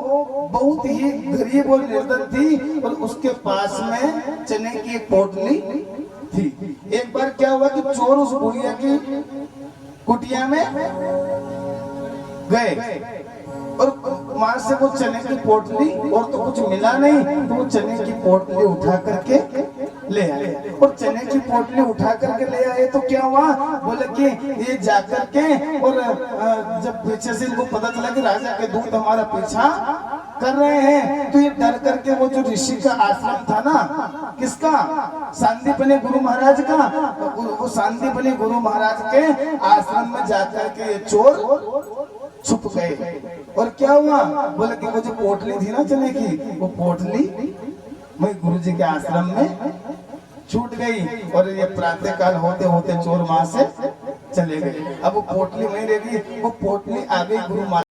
बहुत ही गरीब और निर्धन थी, और उसके पास में चने की एक पोटली थी। एक बार क्या हुआ कि चोर उस बुढ़िया की कुटिया में गए, और वहां से वो चने की पोटली, और तो कुछ मिला नहीं, तो वो चने की पोटली उठा करके ले आए। और चने की पोटली उठा करके ले आए तो क्या हुआ, बोले कि ये जाकर के, और जब पीछे से इनको पता चला कि राजा के दूत हमारा पीछा कर रहे हैं, तो ये डर करके वो जो ऋषि का आश्रम था ना, किसका? सांदीपनी गुरु महाराज का, वो सांदीपनी गुरु महाराज के आश्रम में जाकर के ये चोर छुप गए। और क्या हुआ, बोले कि वो जो पोटली थी ना चने की, वो पोटली मैं गुरुजी के आश्रम में छूट गई, और ये प्रातः काल होते होते चोर वहां से चले गए। अब वो पोटली वहीं रह गई, वो पोटली आ गई गुरु